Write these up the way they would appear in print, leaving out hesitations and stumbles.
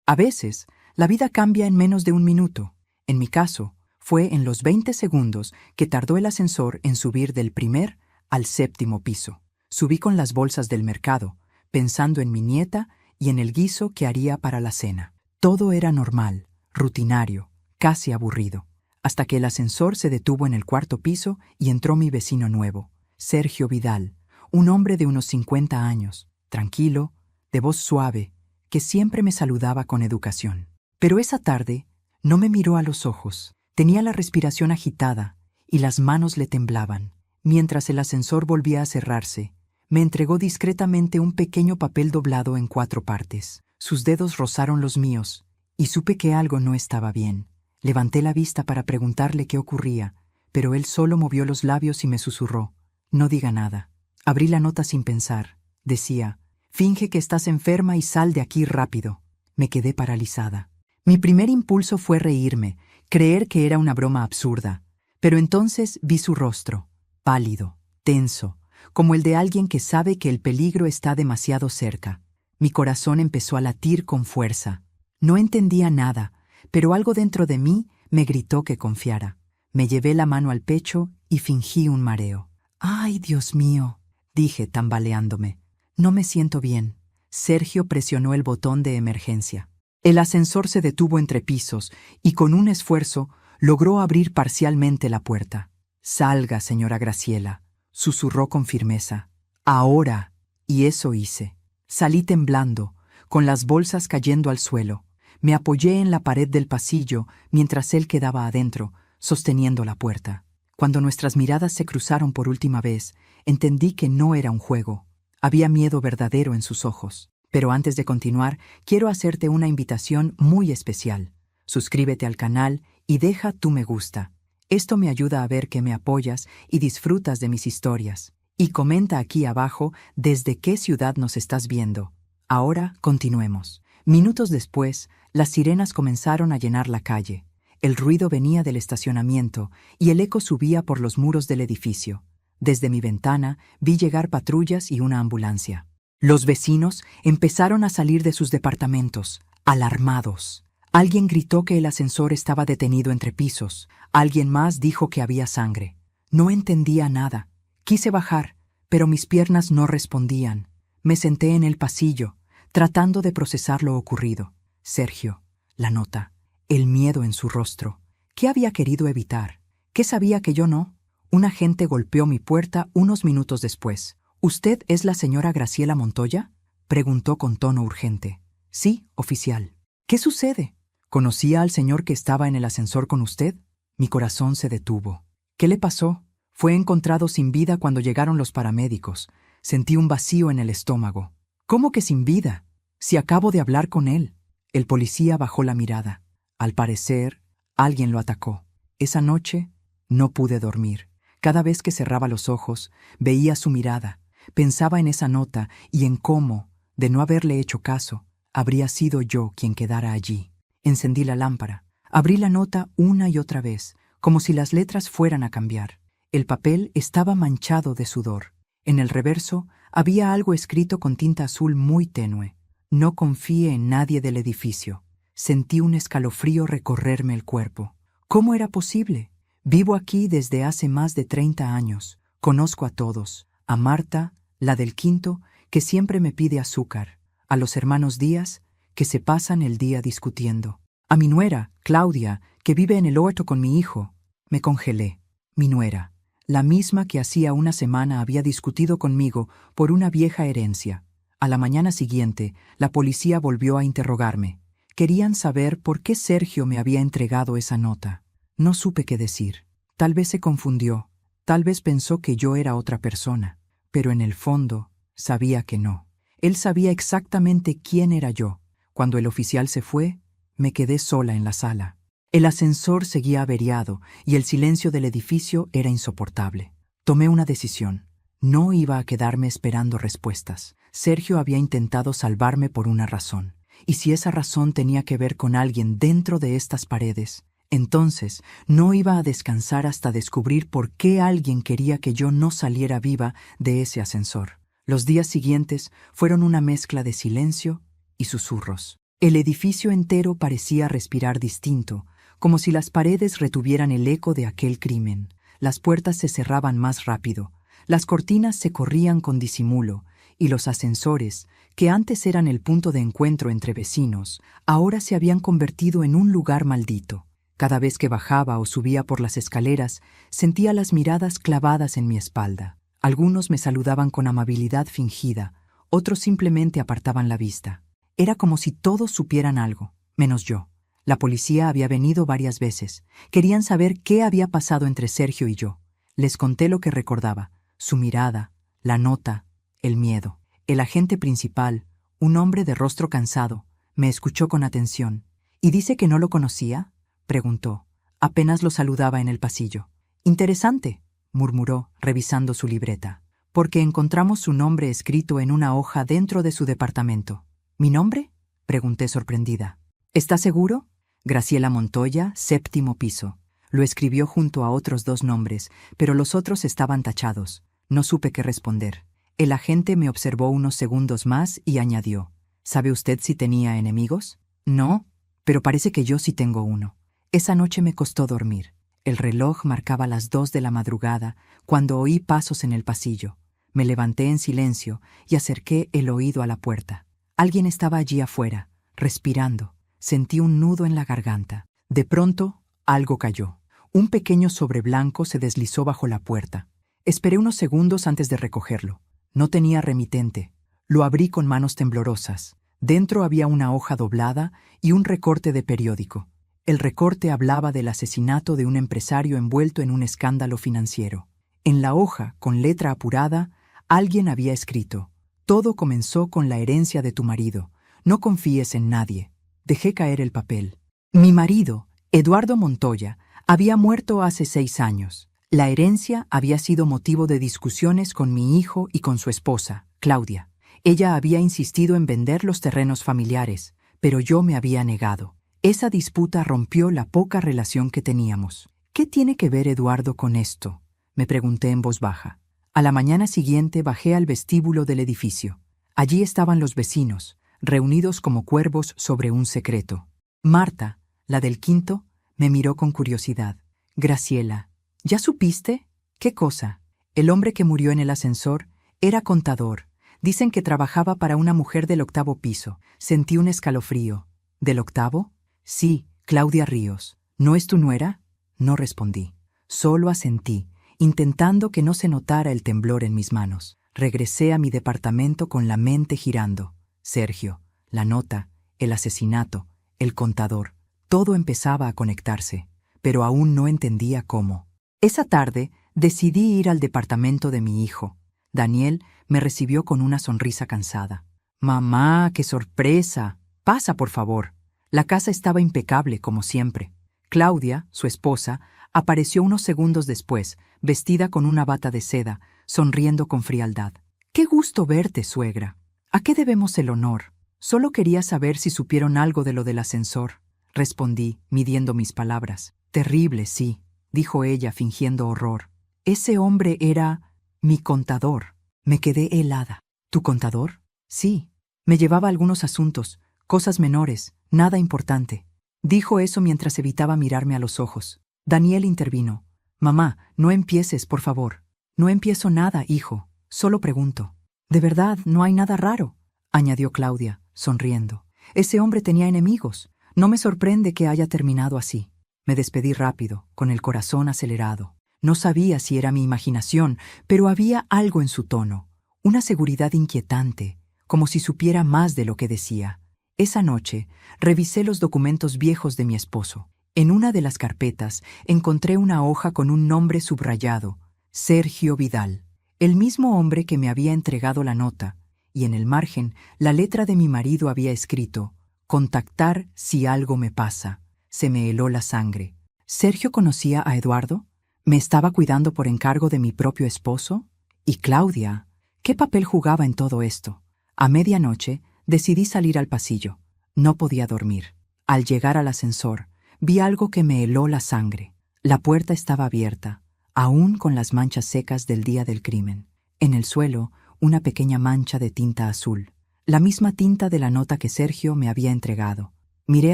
A veces, la vida cambia en menos de un minuto. En mi caso, fue en los 20 segundos que tardó el ascensor en subir del primer al séptimo piso. Subí con las bolsas del mercado, pensando en mi nieta y en el guiso que haría para la cena. Todo era normal, rutinario, casi aburrido, hasta que el ascensor se detuvo en el cuarto piso y entró mi vecino nuevo, Sergio Vidal, un hombre de unos 50 años, tranquilo, de voz suave, que siempre me saludaba con educación. Pero esa tarde no me miró a los ojos. Tenía la respiración agitada y las manos le temblaban. Mientras el ascensor volvía a cerrarse, me entregó discretamente un pequeño papel doblado en 4 partes. Sus dedos rozaron los míos y supe que algo no estaba bien. Levanté la vista para preguntarle qué ocurría, pero él solo movió los labios y me susurró: «No diga nada». Abrí la nota sin pensar. Decía: «Finge que estás enferma y sal de aquí rápido». Me quedé paralizada. Mi primer impulso fue reírme, creer que era una broma absurda, pero entonces vi su rostro, pálido, tenso, como el de alguien que sabe que el peligro está demasiado cerca. Mi corazón empezó a latir con fuerza. No entendía nada, pero algo dentro de mí me gritó que confiara. Me llevé la mano al pecho y fingí un mareo. «Ay, Dios mío», dije tambaleándome. «No me siento bien». Sergio presionó el botón de emergencia. El ascensor se detuvo entre pisos y con un esfuerzo logró abrir parcialmente la puerta. «Salga, señora Graciela», susurró con firmeza. «Ahora». Y eso hice. Salí temblando, con las bolsas cayendo al suelo. Me apoyé en la pared del pasillo mientras él quedaba adentro, sosteniendo la puerta. Cuando nuestras miradas se cruzaron por última vez, entendí que no era un juego. Había miedo verdadero en sus ojos. Pero antes de continuar, quiero hacerte una invitación muy especial. Suscríbete al canal y deja tu me gusta. Esto me ayuda a ver que me apoyas y disfrutas de mis historias. Y comenta aquí abajo desde qué ciudad nos estás viendo. Ahora continuemos. Minutos después, las sirenas comenzaron a llenar la calle. El ruido venía del estacionamiento y el eco subía por los muros del edificio. Desde mi ventana vi llegar patrullas y una ambulancia. Los vecinos empezaron a salir de sus departamentos, alarmados. Alguien gritó que el ascensor estaba detenido entre pisos. Alguien más dijo que había sangre. No entendía nada. Quise bajar, pero mis piernas no respondían. Me senté en el pasillo, tratando de procesar lo ocurrido. Sergio, la nota, el miedo en su rostro. ¿Qué había querido evitar? ¿Qué sabía que yo no? Un agente golpeó mi puerta unos minutos después. «¿Usted es la señora Graciela Montoya?», preguntó con tono urgente. «Sí, oficial». «¿Qué sucede? ¿Conocía al señor que estaba en el ascensor con usted?». Mi corazón se detuvo. «¿Qué le pasó?». «Fue encontrado sin vida cuando llegaron los paramédicos. Sentí un vacío en el estómago». «¿Cómo que sin vida? Si acabo de hablar con él». El policía bajó la mirada. Al parecer, alguien lo atacó. Esa noche no pude dormir. Cada vez que cerraba los ojos, veía su mirada. Pensaba en esa nota y en cómo, de no haberle hecho caso, habría sido yo quien quedara allí. Encendí la lámpara. Abrí la nota una y otra vez, como si las letras fueran a cambiar. El papel estaba manchado de sudor. En el reverso había algo escrito con tinta azul muy tenue. «No confíe en nadie del edificio». Sentí un escalofrío recorrerme el cuerpo. ¿Cómo era posible? Vivo aquí desde hace más de 30 años. Conozco a todos. A Marta, la del quinto, que siempre me pide azúcar. A los hermanos Díaz, que se pasan el día discutiendo. A mi nuera, Claudia, que vive en el huerto con mi hijo. Me congelé. Mi nuera, la misma que hacía una semana había discutido conmigo por una vieja herencia. A la mañana siguiente, la policía volvió a interrogarme. Querían saber por qué Sergio me había entregado esa nota. No supe qué decir. Tal vez se confundió. Tal vez pensó que yo era otra persona, pero en el fondo sabía que no. Él sabía exactamente quién era yo. Cuando el oficial se fue, me quedé sola en la sala. El ascensor seguía averiado y el silencio del edificio era insoportable. Tomé una decisión. No iba a quedarme esperando respuestas. Sergio había intentado salvarme por una razón. Y si esa razón tenía que ver con alguien dentro de estas paredes, entonces no iba a descansar hasta descubrir por qué alguien quería que yo no saliera viva de ese ascensor. Los días siguientes fueron una mezcla de silencio y susurros. El edificio entero parecía respirar distinto, como si las paredes retuvieran el eco de aquel crimen. Las puertas se cerraban más rápido, las cortinas se corrían con disimulo, y los ascensores, que antes eran el punto de encuentro entre vecinos, ahora se habían convertido en un lugar maldito. Cada vez que bajaba o subía por las escaleras, sentía las miradas clavadas en mi espalda. Algunos me saludaban con amabilidad fingida, otros simplemente apartaban la vista. Era como si todos supieran algo, menos yo. La policía había venido varias veces. Querían saber qué había pasado entre Sergio y yo. Les conté lo que recordaba, su mirada, la nota, el miedo. El agente principal, un hombre de rostro cansado, me escuchó con atención. ¿Y dice que no lo conocía?, preguntó. Apenas lo saludaba en el pasillo. Interesante, murmuró, revisando su libreta, porque encontramos su nombre escrito en una hoja dentro de su departamento. ¿Mi nombre?, pregunté sorprendida. ¿Está seguro? Graciela Montoya, 7º piso. Lo escribió junto a otros 2 nombres, pero los otros estaban tachados. No supe qué responder. El agente me observó unos segundos más y añadió: ¿Sabe usted si tenía enemigos? No, pero parece que yo sí tengo uno. Esa noche me costó dormir. El reloj marcaba las 2 de la madrugada cuando oí pasos en el pasillo. Me levanté en silencio y acerqué el oído a la puerta. Alguien estaba allí afuera, respirando. Sentí un nudo en la garganta. De pronto, algo cayó. Un pequeño sobre blanco se deslizó bajo la puerta. Esperé unos segundos antes de recogerlo. No tenía remitente. Lo abrí con manos temblorosas. Dentro había una hoja doblada y un recorte de periódico. El recorte hablaba del asesinato de un empresario envuelto en un escándalo financiero. En la hoja, con letra apurada, alguien había escrito: «Todo comenzó con la herencia de tu marido. No confíes en nadie». Dejé caer el papel. Mi marido, Eduardo Montoya, había muerto hace 6 años. La herencia había sido motivo de discusiones con mi hijo y con su esposa, Claudia. Ella había insistido en vender los terrenos familiares, pero yo me había negado. Esa disputa rompió la poca relación que teníamos. ¿Qué tiene que ver Eduardo con esto?, me pregunté en voz baja. A la mañana siguiente bajé al vestíbulo del edificio. Allí estaban los vecinos, reunidos como cuervos sobre un secreto. Marta, la del quinto, me miró con curiosidad. Graciela, ¿ya supiste? ¿Qué cosa? El hombre que murió en el ascensor era contador. Dicen que trabajaba para una mujer del 8º piso. Sentí un escalofrío. ¿Del 8º? Sí, Claudia Ríos. ¿No es tu nuera? No respondí. Solo asentí, intentando que no se notara el temblor en mis manos. Regresé a mi departamento con la mente girando. Sergio, la nota, el asesinato, el contador. Todo empezaba a conectarse, pero aún no entendía cómo. Esa tarde decidí ir al departamento de mi hijo. Daniel me recibió con una sonrisa cansada. «Mamá, qué sorpresa. Pasa, por favor». La casa estaba impecable, como siempre. Claudia, su esposa, apareció unos segundos después, vestida con una bata de seda, sonriendo con frialdad. «Qué gusto verte, suegra. ¿A qué debemos el honor? Solo quería saber si supieron algo de lo del ascensor», respondí, midiendo mis palabras. «Terrible, sí», dijo ella, fingiendo horror. «Ese hombre era mi contador». Me quedé helada. ¿Tu contador? Sí. Me llevaba algunos asuntos, cosas menores, nada importante. Dijo eso mientras evitaba mirarme a los ojos. Daniel intervino. «Mamá, no empieces, por favor». «No empiezo nada, hijo. Solo pregunto». «De verdad, no hay nada raro», añadió Claudia, sonriendo. «Ese hombre tenía enemigos. No me sorprende que haya terminado así». Me despedí rápido, con el corazón acelerado. No sabía si era mi imaginación, pero había algo en su tono, una seguridad inquietante, como si supiera más de lo que decía. Esa noche revisé los documentos viejos de mi esposo. En una de las carpetas encontré una hoja con un nombre subrayado: Sergio Vidal, el mismo hombre que me había entregado la nota, y en el margen la letra de mi marido había escrito: «Contactar si algo me pasa». Se me heló la sangre. ¿Sergio conocía a Eduardo? ¿Me estaba cuidando por encargo de mi propio esposo? ¿Y Claudia? ¿Qué papel jugaba en todo esto? A medianoche decidí salir al pasillo. No podía dormir. Al llegar al ascensor, vi algo que me heló la sangre. La puerta estaba abierta, aún con las manchas secas del día del crimen. En el suelo, una pequeña mancha de tinta azul. la misma tinta de la nota que Sergio me había entregado. Miré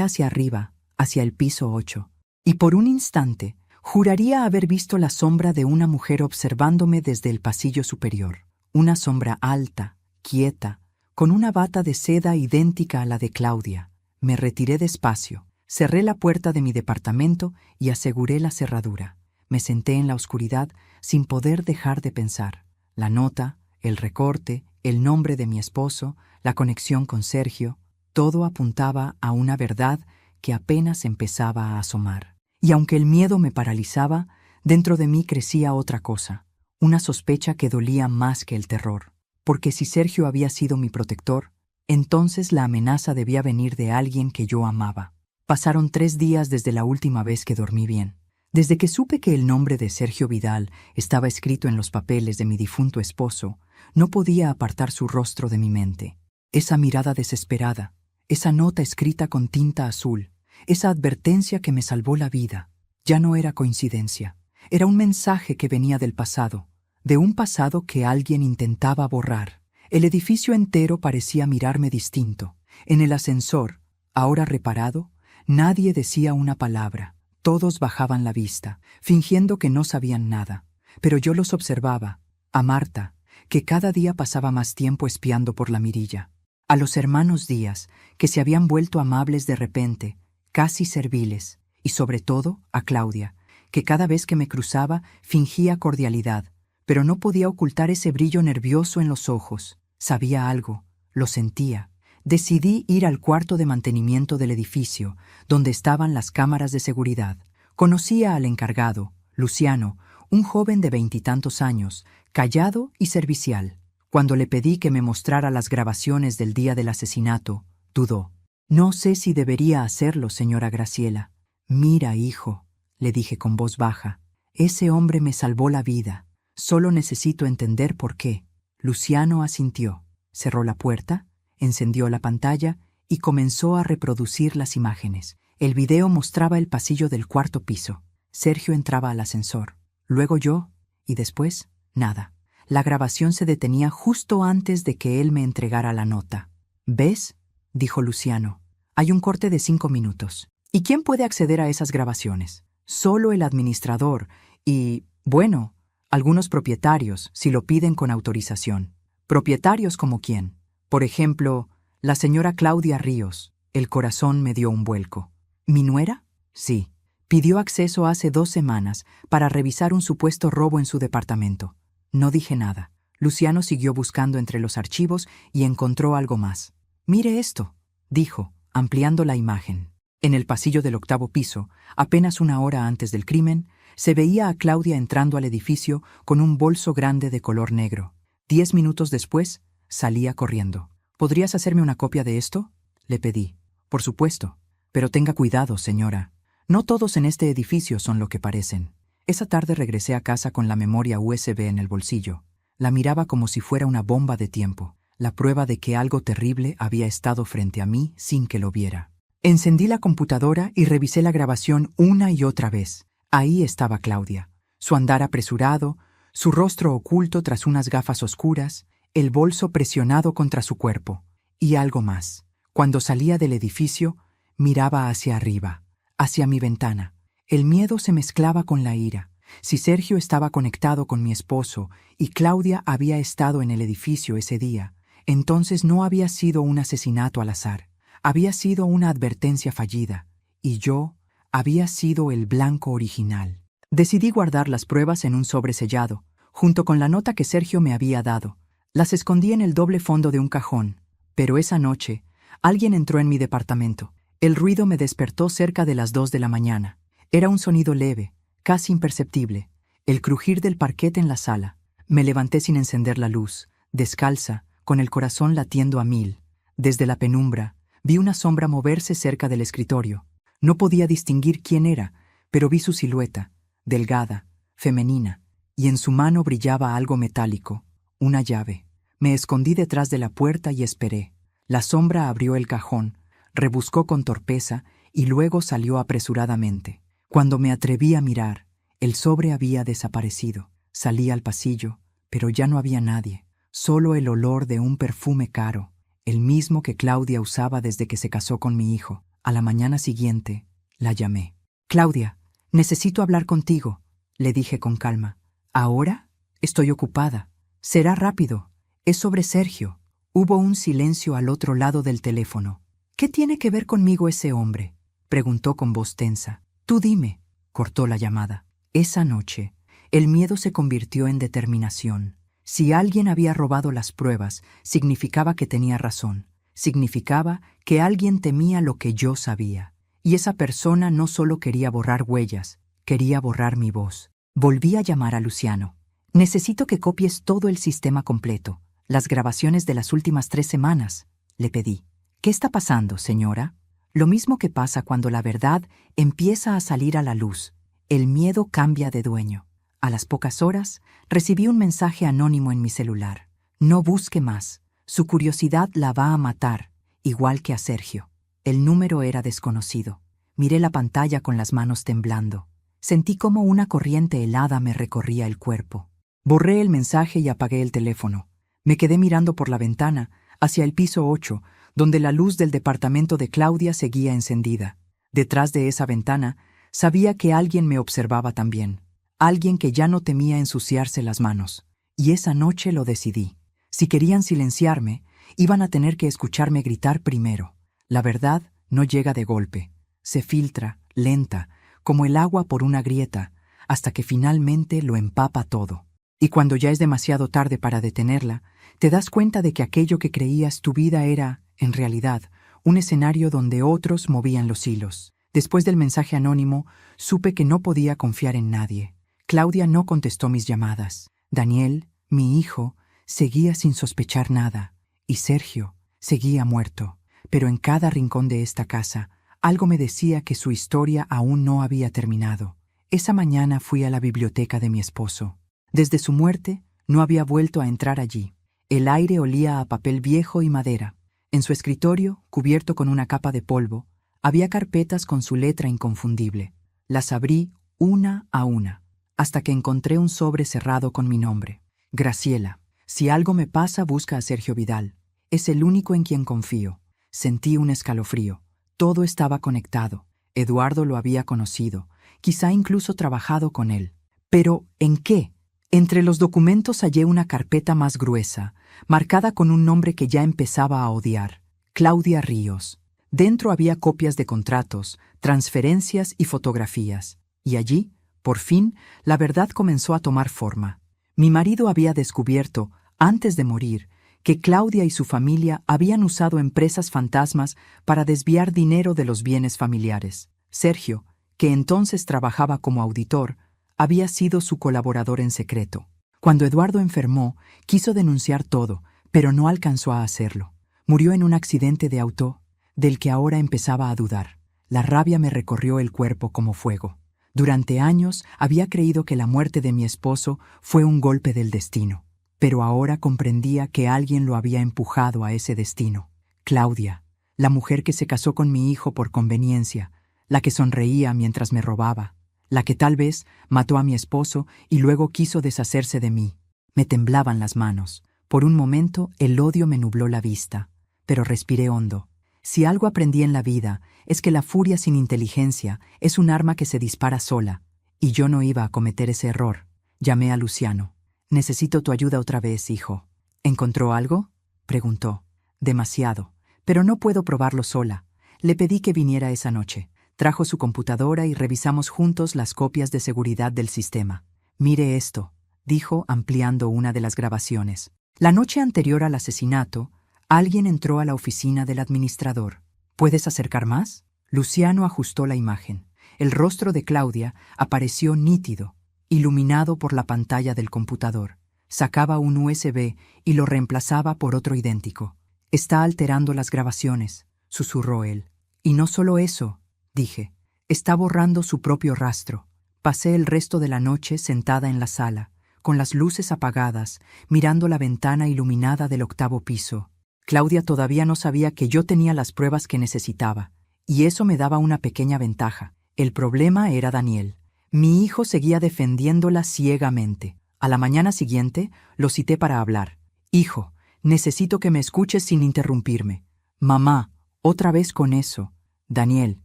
hacia arriba, hacia el piso 8, y por un instante juraría haber visto la sombra de una mujer observándome desde el pasillo superior. Una sombra alta, quieta, con una bata de seda idéntica a la de Claudia. Me retiré despacio, cerré la puerta de mi departamento y aseguré la cerradura. Me senté en la oscuridad sin poder dejar de pensar. La nota, el recorte, el nombre de mi esposo, la conexión con Sergio, todo apuntaba a una verdad que apenas empezaba a asomar. Y aunque el miedo me paralizaba, dentro de mí crecía otra cosa, una sospecha que dolía más que el terror. Porque si Sergio había sido mi protector, entonces la amenaza debía venir de alguien que yo amaba. Pasaron 3 días desde la última vez que dormí bien. Desde que supe que el nombre de Sergio Vidal estaba escrito en los papeles de mi difunto esposo, no podía apartar su rostro de mi mente. Esa mirada desesperada, esa nota escrita con tinta azul, esa advertencia que me salvó la vida, ya no era coincidencia. Era un mensaje que venía del pasado, de un pasado que alguien intentaba borrar. El edificio entero parecía mirarme distinto. En el ascensor, ahora reparado, nadie decía una palabra. Todos bajaban la vista, fingiendo que no sabían nada. Pero yo los observaba, a Marta, que cada día pasaba más tiempo espiando por la mirilla, a los hermanos Díaz, que se habían vuelto amables de repente, casi serviles, y sobre todo a Claudia, que cada vez que me cruzaba fingía cordialidad, pero no podía ocultar ese brillo nervioso en los ojos. Sabía algo, lo sentía. Decidí ir al cuarto de mantenimiento del edificio, donde estaban las cámaras de seguridad. Conocía al encargado, Luciano, un joven de 20 y tantos años, callado y servicial. Cuando le pedí que me mostrara las grabaciones del día del asesinato, dudó. «No sé si debería hacerlo, señora Graciela». «Mira, hijo», le dije con voz baja, «ese hombre me salvó la vida. Solo necesito entender por qué». Luciano asintió, cerró la puerta, encendió la pantalla y comenzó a reproducir las imágenes. El video mostraba el pasillo del 4º piso. Sergio entraba al ascensor, luego yo, y después, nada. La grabación se detenía justo antes de que él me entregara la nota. «¿Ves?», dijo Luciano. «Hay un corte de 5 minutos. ¿Y quién puede acceder a esas grabaciones? Solo el administrador y, bueno, algunos propietarios, si lo piden con autorización». «¿Propietarios como quién?» «Por ejemplo, la señora Claudia Ríos». El corazón me dio un vuelco. ¿Mi nuera? Sí. Pidió acceso hace 2 semanas para revisar un supuesto robo en su departamento. No dije nada. Luciano siguió buscando entre los archivos y encontró algo más. «Mire esto», dijo, ampliando la imagen. En el pasillo del 8º piso, apenas 1 hora antes del crimen, se veía a Claudia entrando al edificio con un bolso grande de color negro. 10 minutos después, salía corriendo. «¿Podrías hacerme una copia de esto?», le pedí. «Por supuesto. Pero tenga cuidado, señora. No todos en este edificio son lo que parecen». Esa tarde regresé a casa con la memoria USB en el bolsillo. La miraba como si fuera una bomba de tiempo, la prueba de que algo terrible había estado frente a mí sin que lo viera. Encendí la computadora y revisé la grabación una y otra vez. Ahí estaba Claudia, su andar apresurado, su rostro oculto tras unas gafas oscuras, el bolso presionado contra su cuerpo. Y algo más. Cuando salía del edificio, miraba hacia arriba, hacia mi ventana. El miedo se mezclaba con la ira. Si Sergio estaba conectado con mi esposo y Claudia había estado en el edificio ese día, entonces no había sido un asesinato al azar. Había sido una advertencia fallida, y yo había sido el blanco original. Decidí guardar las pruebas en un sobre sellado, junto con la nota que Sergio me había dado. Las escondí en el doble fondo de un cajón, pero esa noche alguien entró en mi departamento. El ruido me despertó cerca de las 2 de la mañana. Era un sonido leve, casi imperceptible, el crujir del parquet en la sala. Me levanté sin encender la luz, descalza, con el corazón latiendo a 1000. Desde la penumbra, vi una sombra moverse cerca del escritorio. No podía distinguir quién era, pero vi su silueta, delgada, femenina, y en su mano brillaba algo metálico, una llave. Me escondí detrás de la puerta y esperé. La sombra abrió el cajón, rebuscó con torpeza y luego salió apresuradamente. Cuando me atreví a mirar, el sobre había desaparecido. Salí al pasillo, pero ya no había nadie, solo el olor de un perfume caro. el mismo que Claudia usaba desde que se casó con mi hijo. A la mañana siguiente, la llamé. «Claudia, necesito hablar contigo», le dije con calma. «¿Ahora? Estoy ocupada. Será rápido. Es sobre Sergio». Hubo un silencio al otro lado del teléfono. «¿Qué tiene que ver conmigo ese hombre?», preguntó con voz tensa. «Tú dime», cortó la llamada. Esa noche, el miedo se convirtió en determinación. Si alguien había robado las pruebas, significaba que tenía razón. Significaba que alguien temía lo que yo sabía. Y esa persona no solo quería borrar huellas, quería borrar mi voz. Volví a llamar a Luciano. «Necesito que copies todo el sistema completo, las grabaciones de las últimas 3 semanas», le pedí. «¿Qué está pasando, señora?». «Lo mismo que pasa cuando la verdad empieza a salir a la luz. El miedo cambia de dueño». A las pocas horas, recibí un mensaje anónimo en mi celular. «No busque más. Su curiosidad la va a matar, igual que a Sergio». El número era desconocido. Miré la pantalla con las manos temblando. Sentí como una corriente helada me recorría el cuerpo. Borré el mensaje y apagué el teléfono. Me quedé mirando por la ventana, hacia el piso 8, donde la luz del departamento de Claudia seguía encendida. Detrás de esa ventana, sabía que alguien me observaba también. Alguien que ya no temía ensuciarse las manos. Y esa noche lo decidí. Si querían silenciarme, iban a tener que escucharme gritar primero. La verdad no llega de golpe. Se filtra, lenta, como el agua por una grieta, hasta que finalmente lo empapa todo. Y cuando ya es demasiado tarde para detenerla, te das cuenta de que aquello que creías tu vida era, en realidad, un escenario donde otros movían los hilos. Después del mensaje anónimo, supe que no podía confiar en nadie. Claudia no contestó mis llamadas. Daniel, mi hijo, seguía sin sospechar nada. Y Sergio seguía muerto. Pero en cada rincón de esta casa, algo me decía que su historia aún no había terminado. Esa mañana fui a la biblioteca de mi esposo. Desde su muerte, no había vuelto a entrar allí. El aire olía a papel viejo y madera. En su escritorio, cubierto con una capa de polvo, había carpetas con su letra inconfundible. Las abrí una a una, hasta que encontré un sobre cerrado con mi nombre. Graciela. Si algo me pasa, busca a Sergio Vidal. Es el único en quien confío. Sentí un escalofrío. Todo estaba conectado. Eduardo lo había conocido, quizá incluso trabajado con él. ¿Pero en qué? Entre los documentos hallé una carpeta más gruesa, marcada con un nombre que ya empezaba a odiar: Claudia Ríos. Dentro había copias de contratos, transferencias y fotografías. Y allí, por fin, la verdad comenzó a tomar forma. Mi marido había descubierto, antes de morir, que Claudia y su familia habían usado empresas fantasmas para desviar dinero de los bienes familiares. Sergio, que entonces trabajaba como auditor, había sido su colaborador en secreto. Cuando Eduardo enfermó, quiso denunciar todo, pero no alcanzó a hacerlo. Murió en un accidente de auto, del que ahora empezaba a dudar. La rabia me recorrió el cuerpo como fuego. Durante años había creído que la muerte de mi esposo fue un golpe del destino, pero ahora comprendía que alguien lo había empujado a ese destino. Claudia, la mujer que se casó con mi hijo por conveniencia, la que sonreía mientras me robaba, la que tal vez mató a mi esposo y luego quiso deshacerse de mí. Me temblaban las manos. Por un momento el odio me nubló la vista, pero respiré hondo. Si algo aprendí en la vida es que la furia sin inteligencia es un arma que se dispara sola, y yo no iba a cometer ese error. Llamé a Luciano. «Necesito tu ayuda otra vez, hijo». «¿Encontró algo?», preguntó. «Demasiado, pero no puedo probarlo sola». Le pedí que viniera esa noche. Trajo su computadora y revisamos juntos las copias de seguridad del sistema. «Mire esto», dijo ampliando una de las grabaciones. La noche anterior al asesinato, alguien entró a la oficina del administrador. «¿Puedes acercar más?». Luciano ajustó la imagen. El rostro de Claudia apareció nítido, iluminado por la pantalla del computador. Sacaba un USB y lo reemplazaba por otro idéntico. «Está alterando las grabaciones», susurró él. «Y no solo eso», dije. «Está borrando su propio rastro». Pasé el resto de la noche sentada en la sala, con las luces apagadas, mirando la ventana iluminada del 8º piso. Claudia todavía no sabía que yo tenía las pruebas que necesitaba, y eso me daba una pequeña ventaja. El problema era Daniel. Mi hijo seguía defendiéndola ciegamente. A la mañana siguiente lo cité para hablar. «Hijo, Necesito que me escuches sin interrumpirme. Mamá, otra vez con eso. Daniel,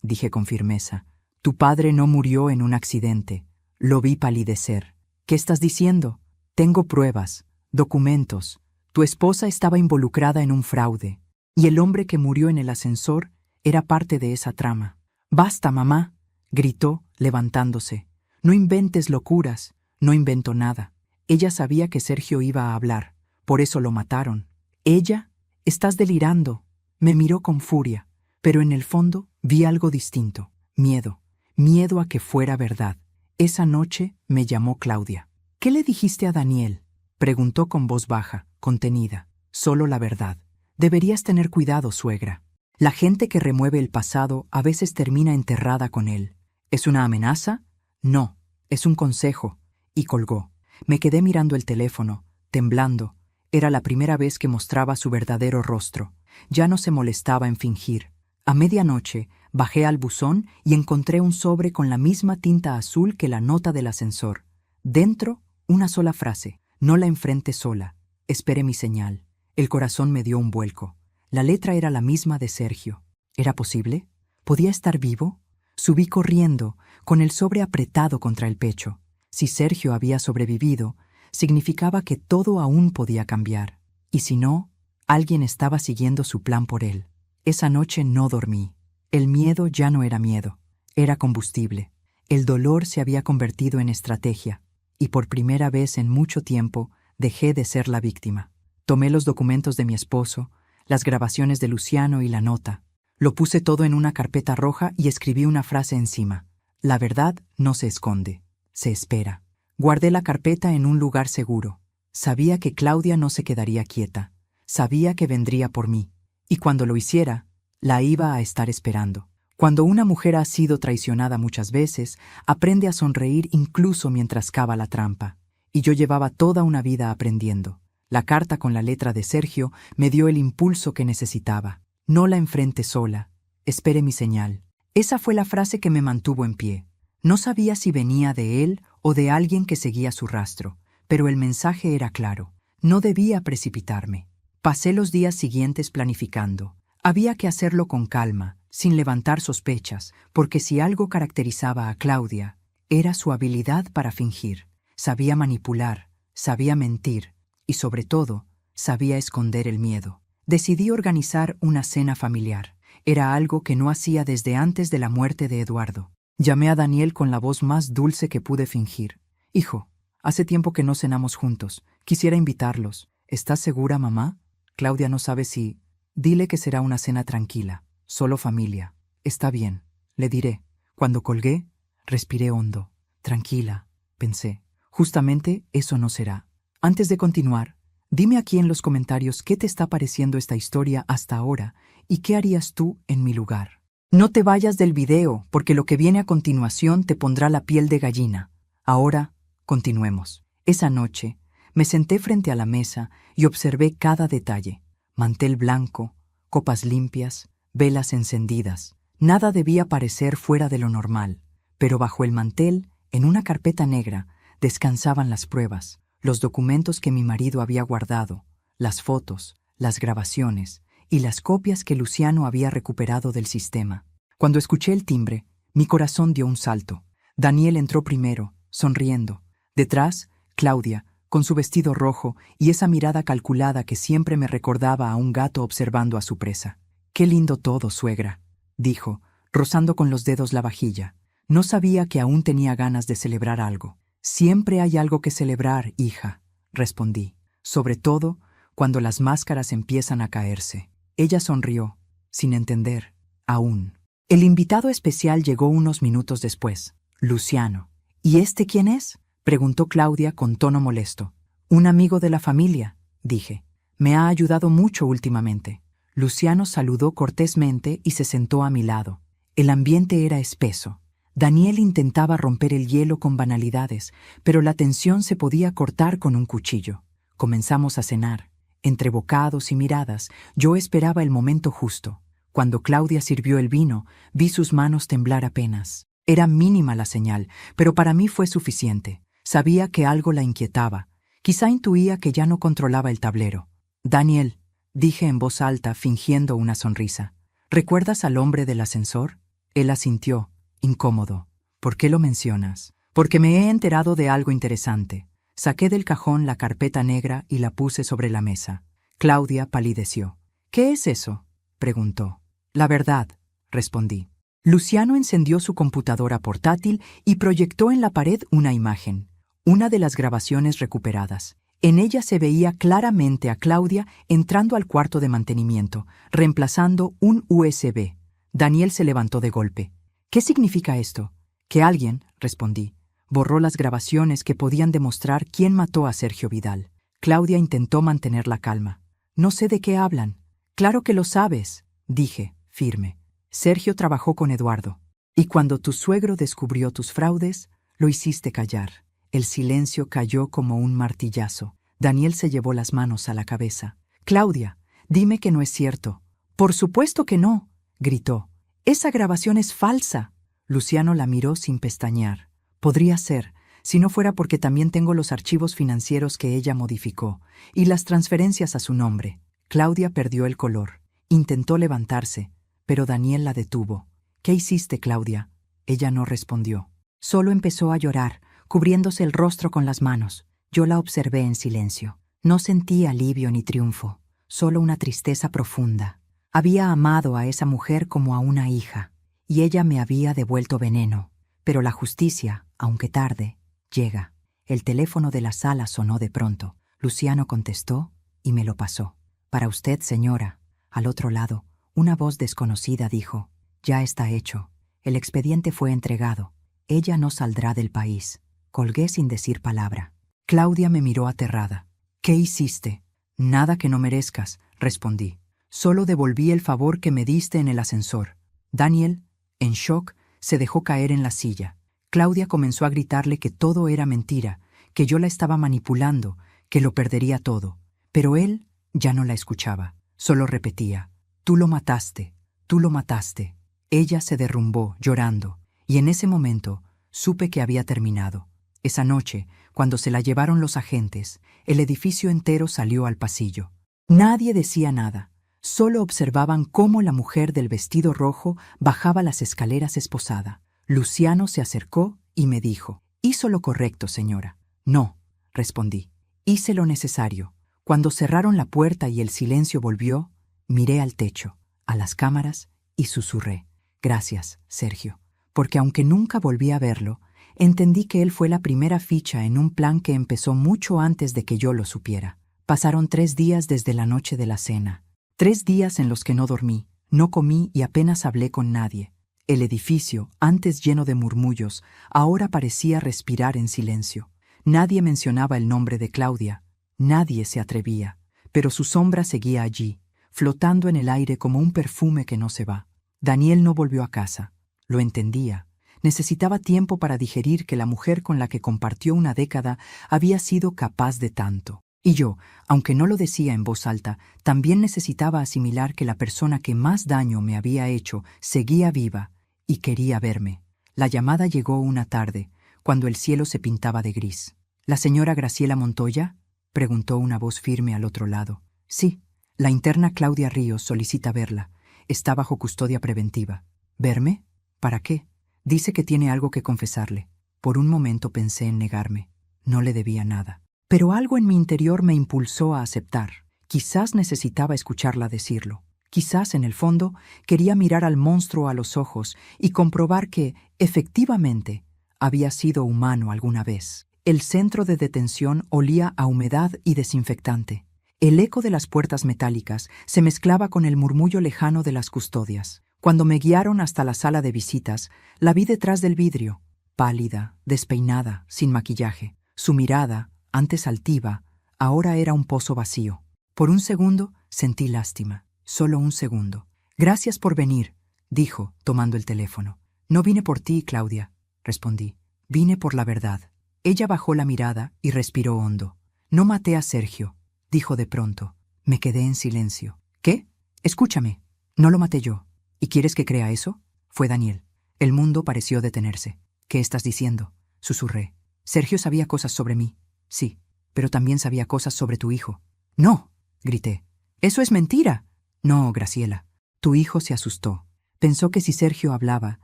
dije con firmeza, tu padre no murió en un accidente. Lo vi palidecer. ¿Qué estás diciendo? Tengo pruebas, documentos. Tu esposa estaba involucrada en un fraude, y el hombre que murió en el ascensor era parte de esa trama. Basta, mamá, gritó, levantándose. No inventes locuras. No inventó nada. Ella sabía que Sergio iba a hablar, por eso lo mataron. ¿Ella? Estás delirando. Me miró con furia, pero en el fondo vi algo distinto. Miedo. Miedo a que fuera verdad. Esa noche me llamó Claudia. ¿Qué le dijiste a Daniel? Preguntó con voz baja, contenida. Solo la verdad. Deberías tener cuidado, suegra. La gente que remueve el pasado a veces termina enterrada con él. ¿Es una amenaza? No, es un consejo. Y colgó. Me quedé mirando el teléfono, temblando. Era la primera vez que mostraba su verdadero rostro. Ya no se molestaba en fingir. A medianoche bajé al buzón y encontré un sobre con la misma tinta azul que la nota del ascensor. Dentro, una sola frase. No la enfrente sola. Esperé mi señal. El corazón me dio un vuelco. La letra era la misma de Sergio. ¿Era posible? ¿Podía estar vivo? Subí corriendo, con el sobre apretado contra el pecho. Si Sergio había sobrevivido, significaba que todo aún podía cambiar. Y si no, alguien estaba siguiendo su plan por él. Esa noche no dormí. El miedo ya no era miedo, era combustible. El dolor se había convertido en estrategia, y por primera vez en mucho tiempo dejé de ser la víctima. Tomé los documentos de mi esposo, las grabaciones de Luciano y la nota. Lo puse todo en una carpeta roja y escribí una frase encima. La verdad no se esconde. Se espera. Guardé la carpeta en un lugar seguro. Sabía que Claudia no se quedaría quieta. Sabía que vendría por mí. Y cuando lo hiciera, la iba a estar esperando. Cuando una mujer ha sido traicionada muchas veces, aprende a sonreír incluso mientras cava la trampa. Y yo llevaba toda una vida aprendiendo. La carta con la letra de Sergio me dio el impulso que necesitaba. No la enfrente sola. Espere mi señal. Esa fue la frase que me mantuvo en pie. No sabía si venía de él o de alguien que seguía su rastro, pero el mensaje era claro. No debía precipitarme. Pasé los días siguientes planificando. Había que hacerlo con calma, sin levantar sospechas, porque si algo caracterizaba a Claudia, era su habilidad para fingir. Sabía manipular, sabía mentir y, sobre todo, sabía esconder el miedo. Decidí organizar una cena familiar. Era algo que no hacía desde antes de la muerte de Eduardo. Llamé a Daniel con la voz más dulce que pude fingir. Hijo, hace tiempo que no cenamos juntos. Quisiera invitarlos. ¿Estás segura, mamá? Claudia no sabe si... Dile que será una cena tranquila, solo familia. Está bien, le diré. Cuando colgué, respiré hondo. Tranquila, pensé. Justamente eso no será. Antes de continuar, dime aquí en los comentarios qué te está pareciendo esta historia hasta ahora y qué harías tú en mi lugar. No te vayas del video, porque lo que viene a continuación te pondrá la piel de gallina. Ahora, continuemos. Esa noche, me senté frente a la mesa y observé cada detalle. Mantel blanco, copas limpias, velas encendidas. Nada debía parecer fuera de lo normal, pero bajo el mantel, en una carpeta negra, descansaban las pruebas, los documentos que mi marido había guardado, las fotos, las grabaciones y las copias que Luciano había recuperado del sistema. Cuando escuché el timbre, mi corazón dio un salto. Daniel entró primero, sonriendo. Detrás, Claudia, con su vestido rojo y esa mirada calculada que siempre me recordaba a un gato observando a su presa. «Qué lindo todo, suegra», dijo, rozando con los dedos la vajilla. No sabía que aún tenía ganas de celebrar algo. «Siempre hay algo que celebrar, hija», respondí. «Sobre todo cuando las máscaras empiezan a caerse». Ella sonrió, sin entender, aún. El invitado especial llegó unos minutos después, Luciano. «¿Y este quién es?», preguntó Claudia con tono molesto. «Un amigo de la familia», dije. «Me ha ayudado mucho últimamente». Luciano saludó cortésmente y se sentó a mi lado. El ambiente era espeso. Daniel intentaba romper el hielo con banalidades, pero la tensión se podía cortar con un cuchillo. Comenzamos a cenar. Entre bocados y miradas, yo esperaba el momento justo. Cuando Claudia sirvió el vino, vi sus manos temblar apenas. Era mínima la señal, pero para mí fue suficiente. Sabía que algo la inquietaba. Quizá intuía que ya no controlaba el tablero. Daniel, dije en voz alta, fingiendo una sonrisa. ¿Recuerdas al hombre del ascensor? Él asintió, incómodo. ¿Por qué lo mencionas? Porque me he enterado de algo interesante. Saqué del cajón la carpeta negra y la puse sobre la mesa. Claudia palideció. ¿Qué es eso?, preguntó. La verdad, respondí. Luciano encendió su computadora portátil y proyectó en la pared una imagen, una de las grabaciones recuperadas. En ella se veía claramente a Claudia entrando al cuarto de mantenimiento, reemplazando un USB. Daniel se levantó de golpe. ¿Qué significa esto? Que alguien, respondí, borró las grabaciones que podían demostrar quién mató a Sergio Vidal. Claudia intentó mantener la calma. No sé de qué hablan. Claro que lo sabes, dije, firme. Sergio trabajó con Eduardo. Y cuando tu suegro descubrió tus fraudes, lo hiciste callar. El silencio cayó como un martillazo. Daniel se llevó las manos a la cabeza. Claudia, dime que no es cierto. Por supuesto que no, gritó. Esa grabación es falsa. Luciano la miró sin pestañear. Podría ser, si no fuera porque también tengo los archivos financieros que ella modificó y las transferencias a su nombre. Claudia perdió el color. Intentó levantarse, pero Daniel la detuvo. ¿Qué hiciste, Claudia? Ella no respondió. Solo empezó a llorar, cubriéndose el rostro con las manos. Yo la observé en silencio. No sentí alivio ni triunfo, solo una tristeza profunda. Había amado a esa mujer como a una hija, y ella me había devuelto veneno. Pero la justicia, aunque tarde, llega. El teléfono de la sala sonó de pronto. Luciano contestó y me lo pasó. Para usted, señora. Al otro lado, una voz desconocida dijo, ya está hecho. El expediente fue entregado. Ella no saldrá del país. Colgué sin decir palabra. Claudia me miró aterrada. ¿Qué hiciste? Nada que no merezcas, respondí. Solo devolví el favor que me diste en el ascensor. Daniel, en shock, se dejó caer en la silla. Claudia comenzó a gritarle que todo era mentira, que yo la estaba manipulando, que lo perdería todo. Pero él ya no la escuchaba. Solo repetía, tú lo mataste, tú lo mataste. Ella se derrumbó, llorando, y en ese momento supe que había terminado. Esa noche, cuando se la llevaron los agentes, el edificio entero salió al pasillo. Nadie decía nada. Solo observaban cómo la mujer del vestido rojo bajaba las escaleras esposada. Luciano se acercó y me dijo, «Hizo lo correcto, señora». «No», respondí. «Hice lo necesario». Cuando cerraron la puerta y el silencio volvió, miré al techo, a las cámaras y susurré, «Gracias, Sergio». Porque aunque nunca volví a verlo, entendí que él fue la primera ficha en un plan que empezó mucho antes de que yo lo supiera. Pasaron 3 días desde la noche de la cena. 3 días en los que no dormí, no comí y apenas hablé con nadie. El edificio, antes lleno de murmullos, ahora parecía respirar en silencio. Nadie mencionaba el nombre de Claudia. Nadie se atrevía. Pero su sombra seguía allí, flotando en el aire como un perfume que no se va. Daniel no volvió a casa. Lo entendía. Necesitaba tiempo para digerir que la mujer con la que compartió una década había sido capaz de tanto. Y yo, aunque no lo decía en voz alta, también necesitaba asimilar que la persona que más daño me había hecho seguía viva y quería verme. La llamada llegó una tarde, cuando el cielo se pintaba de gris. ¿La señora Graciela Montoya?, preguntó una voz firme al otro lado. Sí, la interna Claudia Ríos solicita verla. Está bajo custodia preventiva. ¿Verme? ¿Para qué? Dice que tiene algo que confesarle. Por un momento pensé en negarme. No le debía nada. Pero algo en mi interior me impulsó a aceptar. Quizás necesitaba escucharla decirlo. Quizás, en el fondo, quería mirar al monstruo a los ojos y comprobar que, efectivamente, había sido humano alguna vez. El centro de detención olía a humedad y desinfectante. El eco de las puertas metálicas se mezclaba con el murmullo lejano de las custodias. Cuando me guiaron hasta la sala de visitas, la vi detrás del vidrio, pálida, despeinada, sin maquillaje. Su mirada, antes altiva, ahora era un pozo vacío. Por un segundo sentí lástima, solo un segundo. «Gracias por venir», dijo, tomando el teléfono. «No vine por ti, Claudia», respondí. «Vine por la verdad». Ella bajó la mirada y respiró hondo. «No maté a Sergio», dijo de pronto. Me quedé en silencio. «¿Qué? Escúchame. No lo maté yo. ¿Y quieres que crea eso?» Fue Daniel. El mundo pareció detenerse. «¿Qué estás diciendo?», susurré. «Sergio sabía cosas sobre mí». «Sí, pero también sabía cosas sobre tu hijo». «No», grité. ¡Eso es mentira! No, Graciela. Tu hijo se asustó. Pensó que si Sergio hablaba,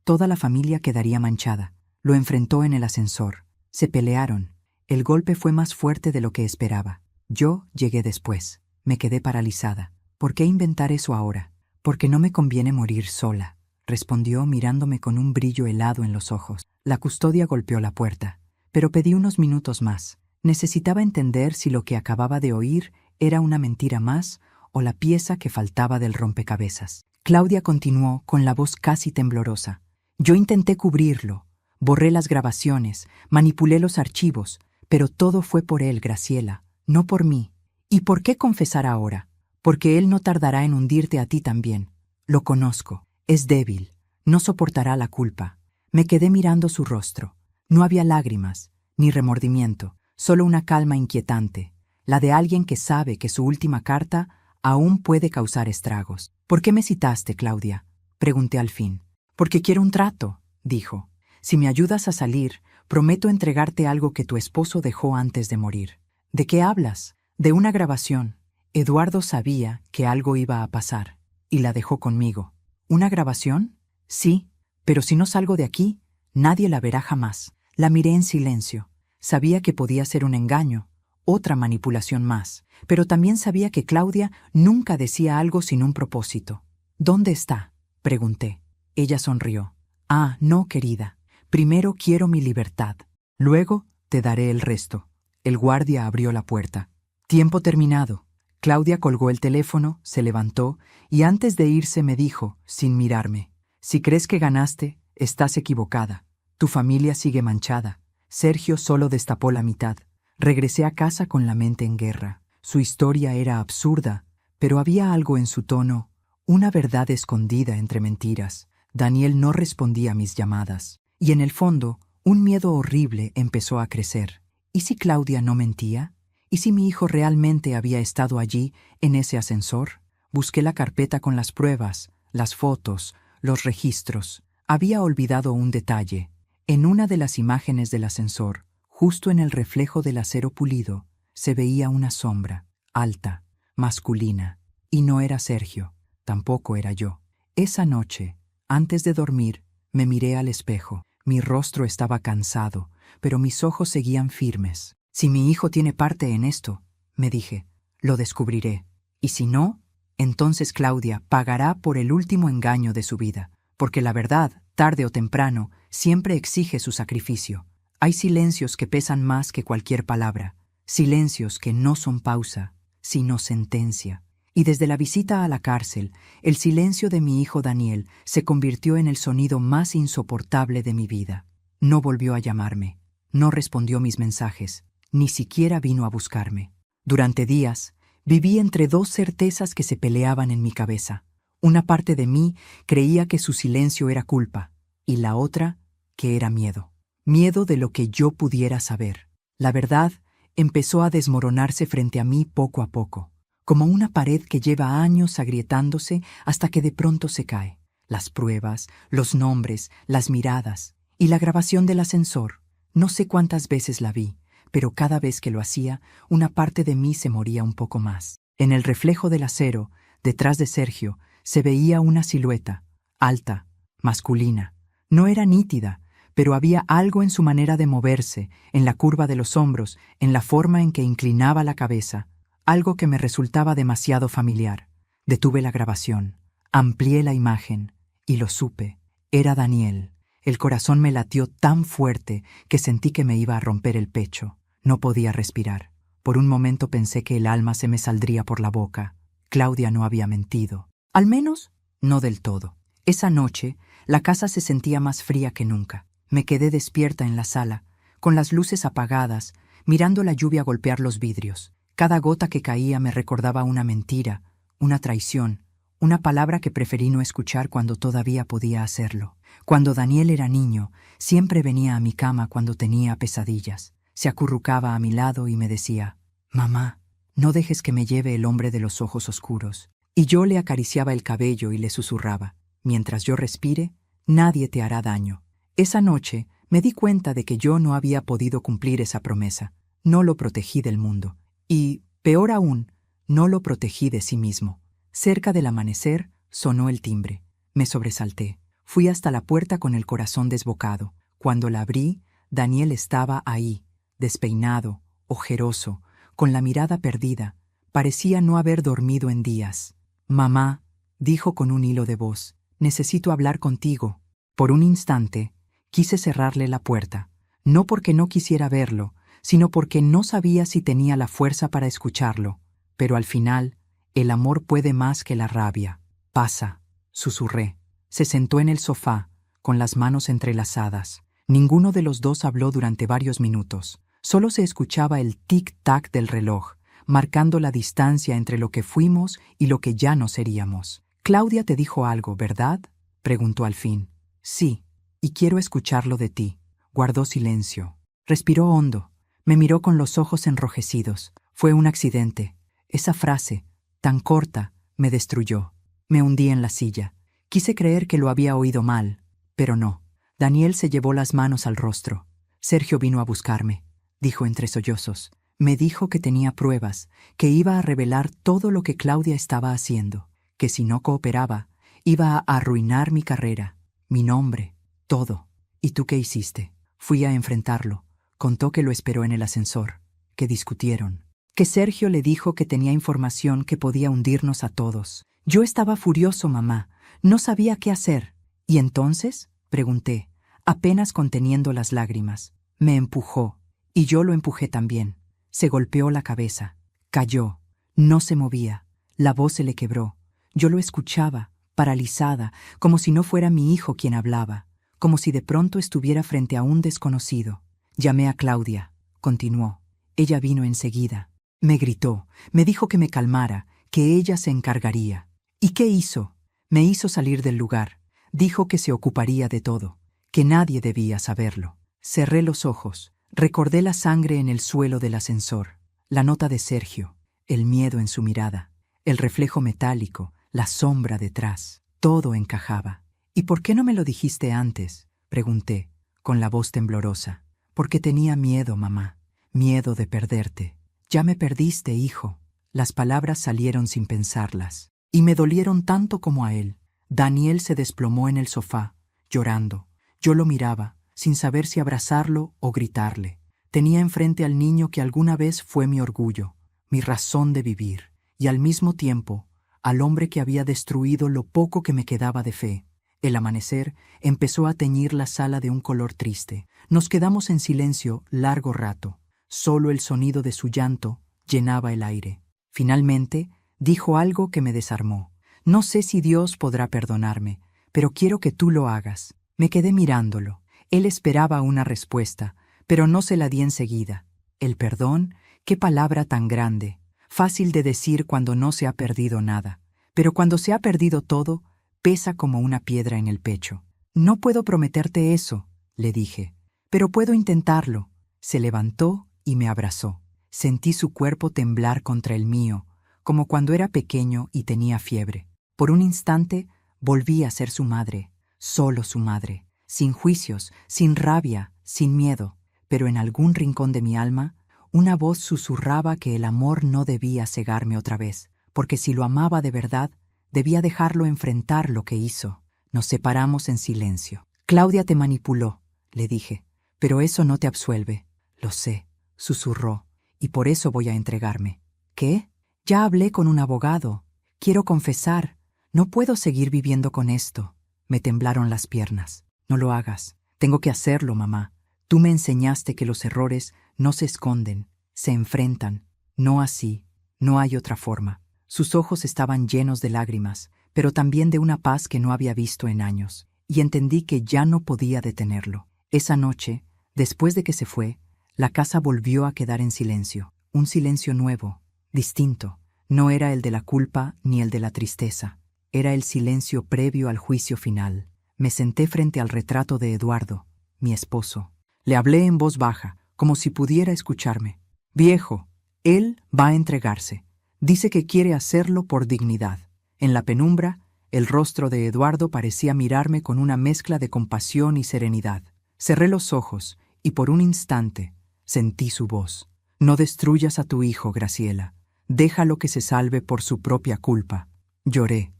toda la familia quedaría manchada. Lo enfrentó en el ascensor. Se pelearon. El golpe fue más fuerte de lo que esperaba. Yo llegué después. Me quedé paralizada. ¿Por qué inventar eso ahora? Porque no me conviene morir sola, respondió mirándome con un brillo helado en los ojos. La custodia golpeó la puerta, pero pedí unos minutos más. Necesitaba entender si lo que acababa de oír era una mentira más o la pieza que faltaba del rompecabezas. Claudia continuó con la voz casi temblorosa. Yo intenté cubrirlo, borré las grabaciones, manipulé los archivos, pero todo fue por él, Graciela, no por mí. ¿Y por qué confesar ahora? Porque él no tardará en hundirte a ti también. Lo conozco. Es débil. No soportará la culpa. Me quedé mirando su rostro. No había lágrimas, ni remordimiento, solo una calma inquietante, la de alguien que sabe que su última carta aún puede causar estragos. ¿Por qué me citaste, Claudia? Pregunté al fin. Porque quiero un trato, dijo. Si me ayudas a salir, prometo entregarte algo que tu esposo dejó antes de morir. ¿De qué hablas? De una grabación. Eduardo sabía que algo iba a pasar, y la dejó conmigo. ¿Una grabación? Sí, pero si no salgo de aquí, nadie la verá jamás. La miré en silencio. Sabía que podía ser un engaño, otra manipulación más, pero también sabía que Claudia nunca decía algo sin un propósito. ¿Dónde está?, pregunté. Ella sonrió. Ah, no, querida. Primero quiero mi libertad. Luego te daré el resto. El guardia abrió la puerta. Tiempo terminado. Claudia colgó el teléfono, se levantó y antes de irse me dijo, sin mirarme, si crees que ganaste, estás equivocada. Tu familia sigue manchada. Sergio solo destapó la mitad. Regresé a casa con la mente en guerra. Su historia era absurda, pero había algo en su tono, una verdad escondida entre mentiras. Daniel no respondía a mis llamadas. Y en el fondo, un miedo horrible empezó a crecer. ¿Y si Claudia no mentía? ¿Y si mi hijo realmente había estado allí, en ese ascensor? Busqué la carpeta con las pruebas, las fotos, los registros. Había olvidado un detalle. En una de las imágenes del ascensor, justo en el reflejo del acero pulido, se veía una sombra, alta, masculina. Y no era Sergio, tampoco era yo. Esa noche, antes de dormir, me miré al espejo. Mi rostro estaba cansado, pero mis ojos seguían firmes. Si mi hijo tiene parte en esto, me dije, lo descubriré. Y si no, entonces Claudia pagará por el último engaño de su vida, porque la verdad, tarde o temprano, siempre exige su sacrificio. Hay silencios que pesan más que cualquier palabra, silencios que no son pausa, sino sentencia. Y desde la visita a la cárcel, el silencio de mi hijo Daniel se convirtió en el sonido más insoportable de mi vida. No volvió a llamarme, no respondió mis mensajes, ni siquiera vino a buscarme. Durante días, viví entre dos certezas que se peleaban en mi cabeza. Una parte de mí creía que su silencio era culpa, y la otra, que era miedo. Miedo de lo que yo pudiera saber. La verdad empezó a desmoronarse frente a mí poco a poco, como una pared que lleva años agrietándose hasta que de pronto se cae. Las pruebas, los nombres, las miradas y la grabación del ascensor. No sé cuántas veces la vi, pero cada vez que lo hacía, una parte de mí se moría un poco más. En el reflejo del acero, detrás de Sergio, se veía una silueta, alta, masculina. No era nítida, pero había algo en su manera de moverse, en la curva de los hombros, en la forma en que inclinaba la cabeza, algo que me resultaba demasiado familiar. Detuve la grabación, amplié la imagen, y lo supe. Era Daniel. El corazón me latió tan fuerte que sentí que me iba a romper el pecho. No podía respirar. Por un momento pensé que el alma se me saldría por la boca. Claudia no había mentido. Al menos, no del todo. Esa noche, la casa se sentía más fría que nunca. Me quedé despierta en la sala, con las luces apagadas, mirando la lluvia golpear los vidrios. Cada gota que caía me recordaba una mentira, una traición, una palabra que preferí no escuchar cuando todavía podía hacerlo. Cuando Daniel era niño, siempre venía a mi cama cuando tenía pesadillas. Se acurrucaba a mi lado y me decía, «Mamá, no dejes que me lleve el hombre de los ojos oscuros». Y yo le acariciaba el cabello y le susurraba, «Mientras yo respire, nadie te hará daño». Esa noche me di cuenta de que yo no había podido cumplir esa promesa. No lo protegí del mundo. Y, peor aún, No lo protegí de sí mismo. Cerca del amanecer sonó el timbre. Me sobresalté. Fui hasta la puerta con el corazón desbocado. Cuando la abrí, Daniel estaba ahí, despeinado, ojeroso, con la mirada perdida. Parecía no haber dormido en días. «Mamá», dijo con un hilo de voz, «necesito hablar contigo». Por un instante, quise cerrarle la puerta, no porque no quisiera verlo, sino porque no sabía si tenía la fuerza para escucharlo. Pero al final, el amor puede más que la rabia. «Pasa», susurré. Se sentó en el sofá, con las manos entrelazadas. Ninguno de los dos habló durante varios minutos. Solo se escuchaba el tic-tac del reloj, marcando la distancia entre lo que fuimos y lo que ya no seríamos. «Claudia te dijo algo, ¿verdad?», preguntó al fin. «Sí, y quiero escucharlo de ti». Guardó silencio. Respiró hondo. Me miró con los ojos enrojecidos. «Fue un accidente». Esa frase, tan corta, me destruyó. Me hundí en la silla. Quise creer que lo había oído mal, pero no. Daniel se llevó las manos al rostro. «Sergio vino a buscarme», dijo entre sollozos. Me dijo que tenía pruebas, que iba a revelar todo lo que Claudia estaba haciendo, que si no cooperaba, iba a arruinar mi carrera, mi nombre, todo. «¿Y tú qué hiciste?» Fui a enfrentarlo. Contó que lo esperó en el ascensor, que discutieron, que Sergio le dijo que tenía información que podía hundirnos a todos. Yo estaba furioso, mamá. No sabía qué hacer. «¿Y entonces?», pregunté, apenas conteniendo las lágrimas. Me empujó, y yo lo empujé también. Se golpeó la cabeza. Cayó. No se movía. La voz se le quebró. Yo lo escuchaba, paralizada, como si no fuera mi hijo quien hablaba, como si de pronto estuviera frente a un desconocido. «Llamé a Claudia», continuó. «Ella vino enseguida. Me gritó, me dijo que me calmara, que ella se encargaría». «¿Y qué hizo?». «Me hizo salir del lugar. Dijo que se ocuparía de todo, que nadie debía saberlo». Cerré los ojos. Recordé la sangre en el suelo del ascensor, la nota de Sergio, el miedo en su mirada, el reflejo metálico, la sombra detrás. Todo encajaba. «¿Y por qué no me lo dijiste antes?», pregunté, con la voz temblorosa. «Porque tenía miedo, mamá, miedo de perderte». «Ya me perdiste, hijo». Las palabras salieron sin pensarlas, y me dolieron tanto como a él. Daniel se desplomó en el sofá, llorando. Yo lo miraba, sin saber si abrazarlo o gritarle. Tenía enfrente al niño que alguna vez fue mi orgullo, mi razón de vivir, y al mismo tiempo, al hombre que había destruido lo poco que me quedaba de fe. El amanecer empezó a teñir la sala de un color triste. Nos quedamos en silencio largo rato. Solo el sonido de su llanto llenaba el aire. Finalmente, dijo algo que me desarmó. «No sé si Dios podrá perdonarme, pero quiero que tú lo hagas». Me quedé mirándolo. Él esperaba una respuesta, pero no se la di enseguida. El perdón, qué palabra tan grande. Fácil de decir cuando no se ha perdido nada, pero cuando se ha perdido todo, pesa como una piedra en el pecho. «No puedo prometerte eso», le dije, «pero puedo intentarlo». Se levantó y me abrazó. Sentí su cuerpo temblar contra el mío, como cuando era pequeño y tenía fiebre. Por un instante volví a ser su madre, solo su madre, sin juicios, sin rabia, sin miedo. Pero en algún rincón de mi alma, una voz susurraba que el amor no debía cegarme otra vez, porque si lo amaba de verdad, debía dejarlo enfrentar lo que hizo. Nos separamos en silencio. «Claudia te manipuló», le dije, «pero eso no te absuelve». «Lo sé», susurró, «y por eso voy a entregarme». «¿Qué?». «Ya hablé con un abogado. Quiero confesar. No puedo seguir viviendo con esto». Me temblaron las piernas. «No lo hagas. Tengo que hacerlo, mamá. Tú me enseñaste que los errores no se esconden, se enfrentan. No así. No hay otra forma». Sus ojos estaban llenos de lágrimas, pero también de una paz que no había visto en años, y entendí que ya no podía detenerlo. Esa noche, después de que se fue, la casa volvió a quedar en silencio. Un silencio nuevo, distinto. No era el de la culpa ni el de la tristeza. Era el silencio previo al juicio final. Me senté frente al retrato de Eduardo, mi esposo. Le hablé en voz baja, como si pudiera escucharme. «Viejo, él va a entregarse. Dice que quiere hacerlo por dignidad». En la penumbra, el rostro de Eduardo parecía mirarme con una mezcla de compasión y serenidad. Cerré los ojos y por un instante sentí su voz. «No destruyas a tu hijo, Graciela. Déjalo que se salve por su propia culpa. Lloré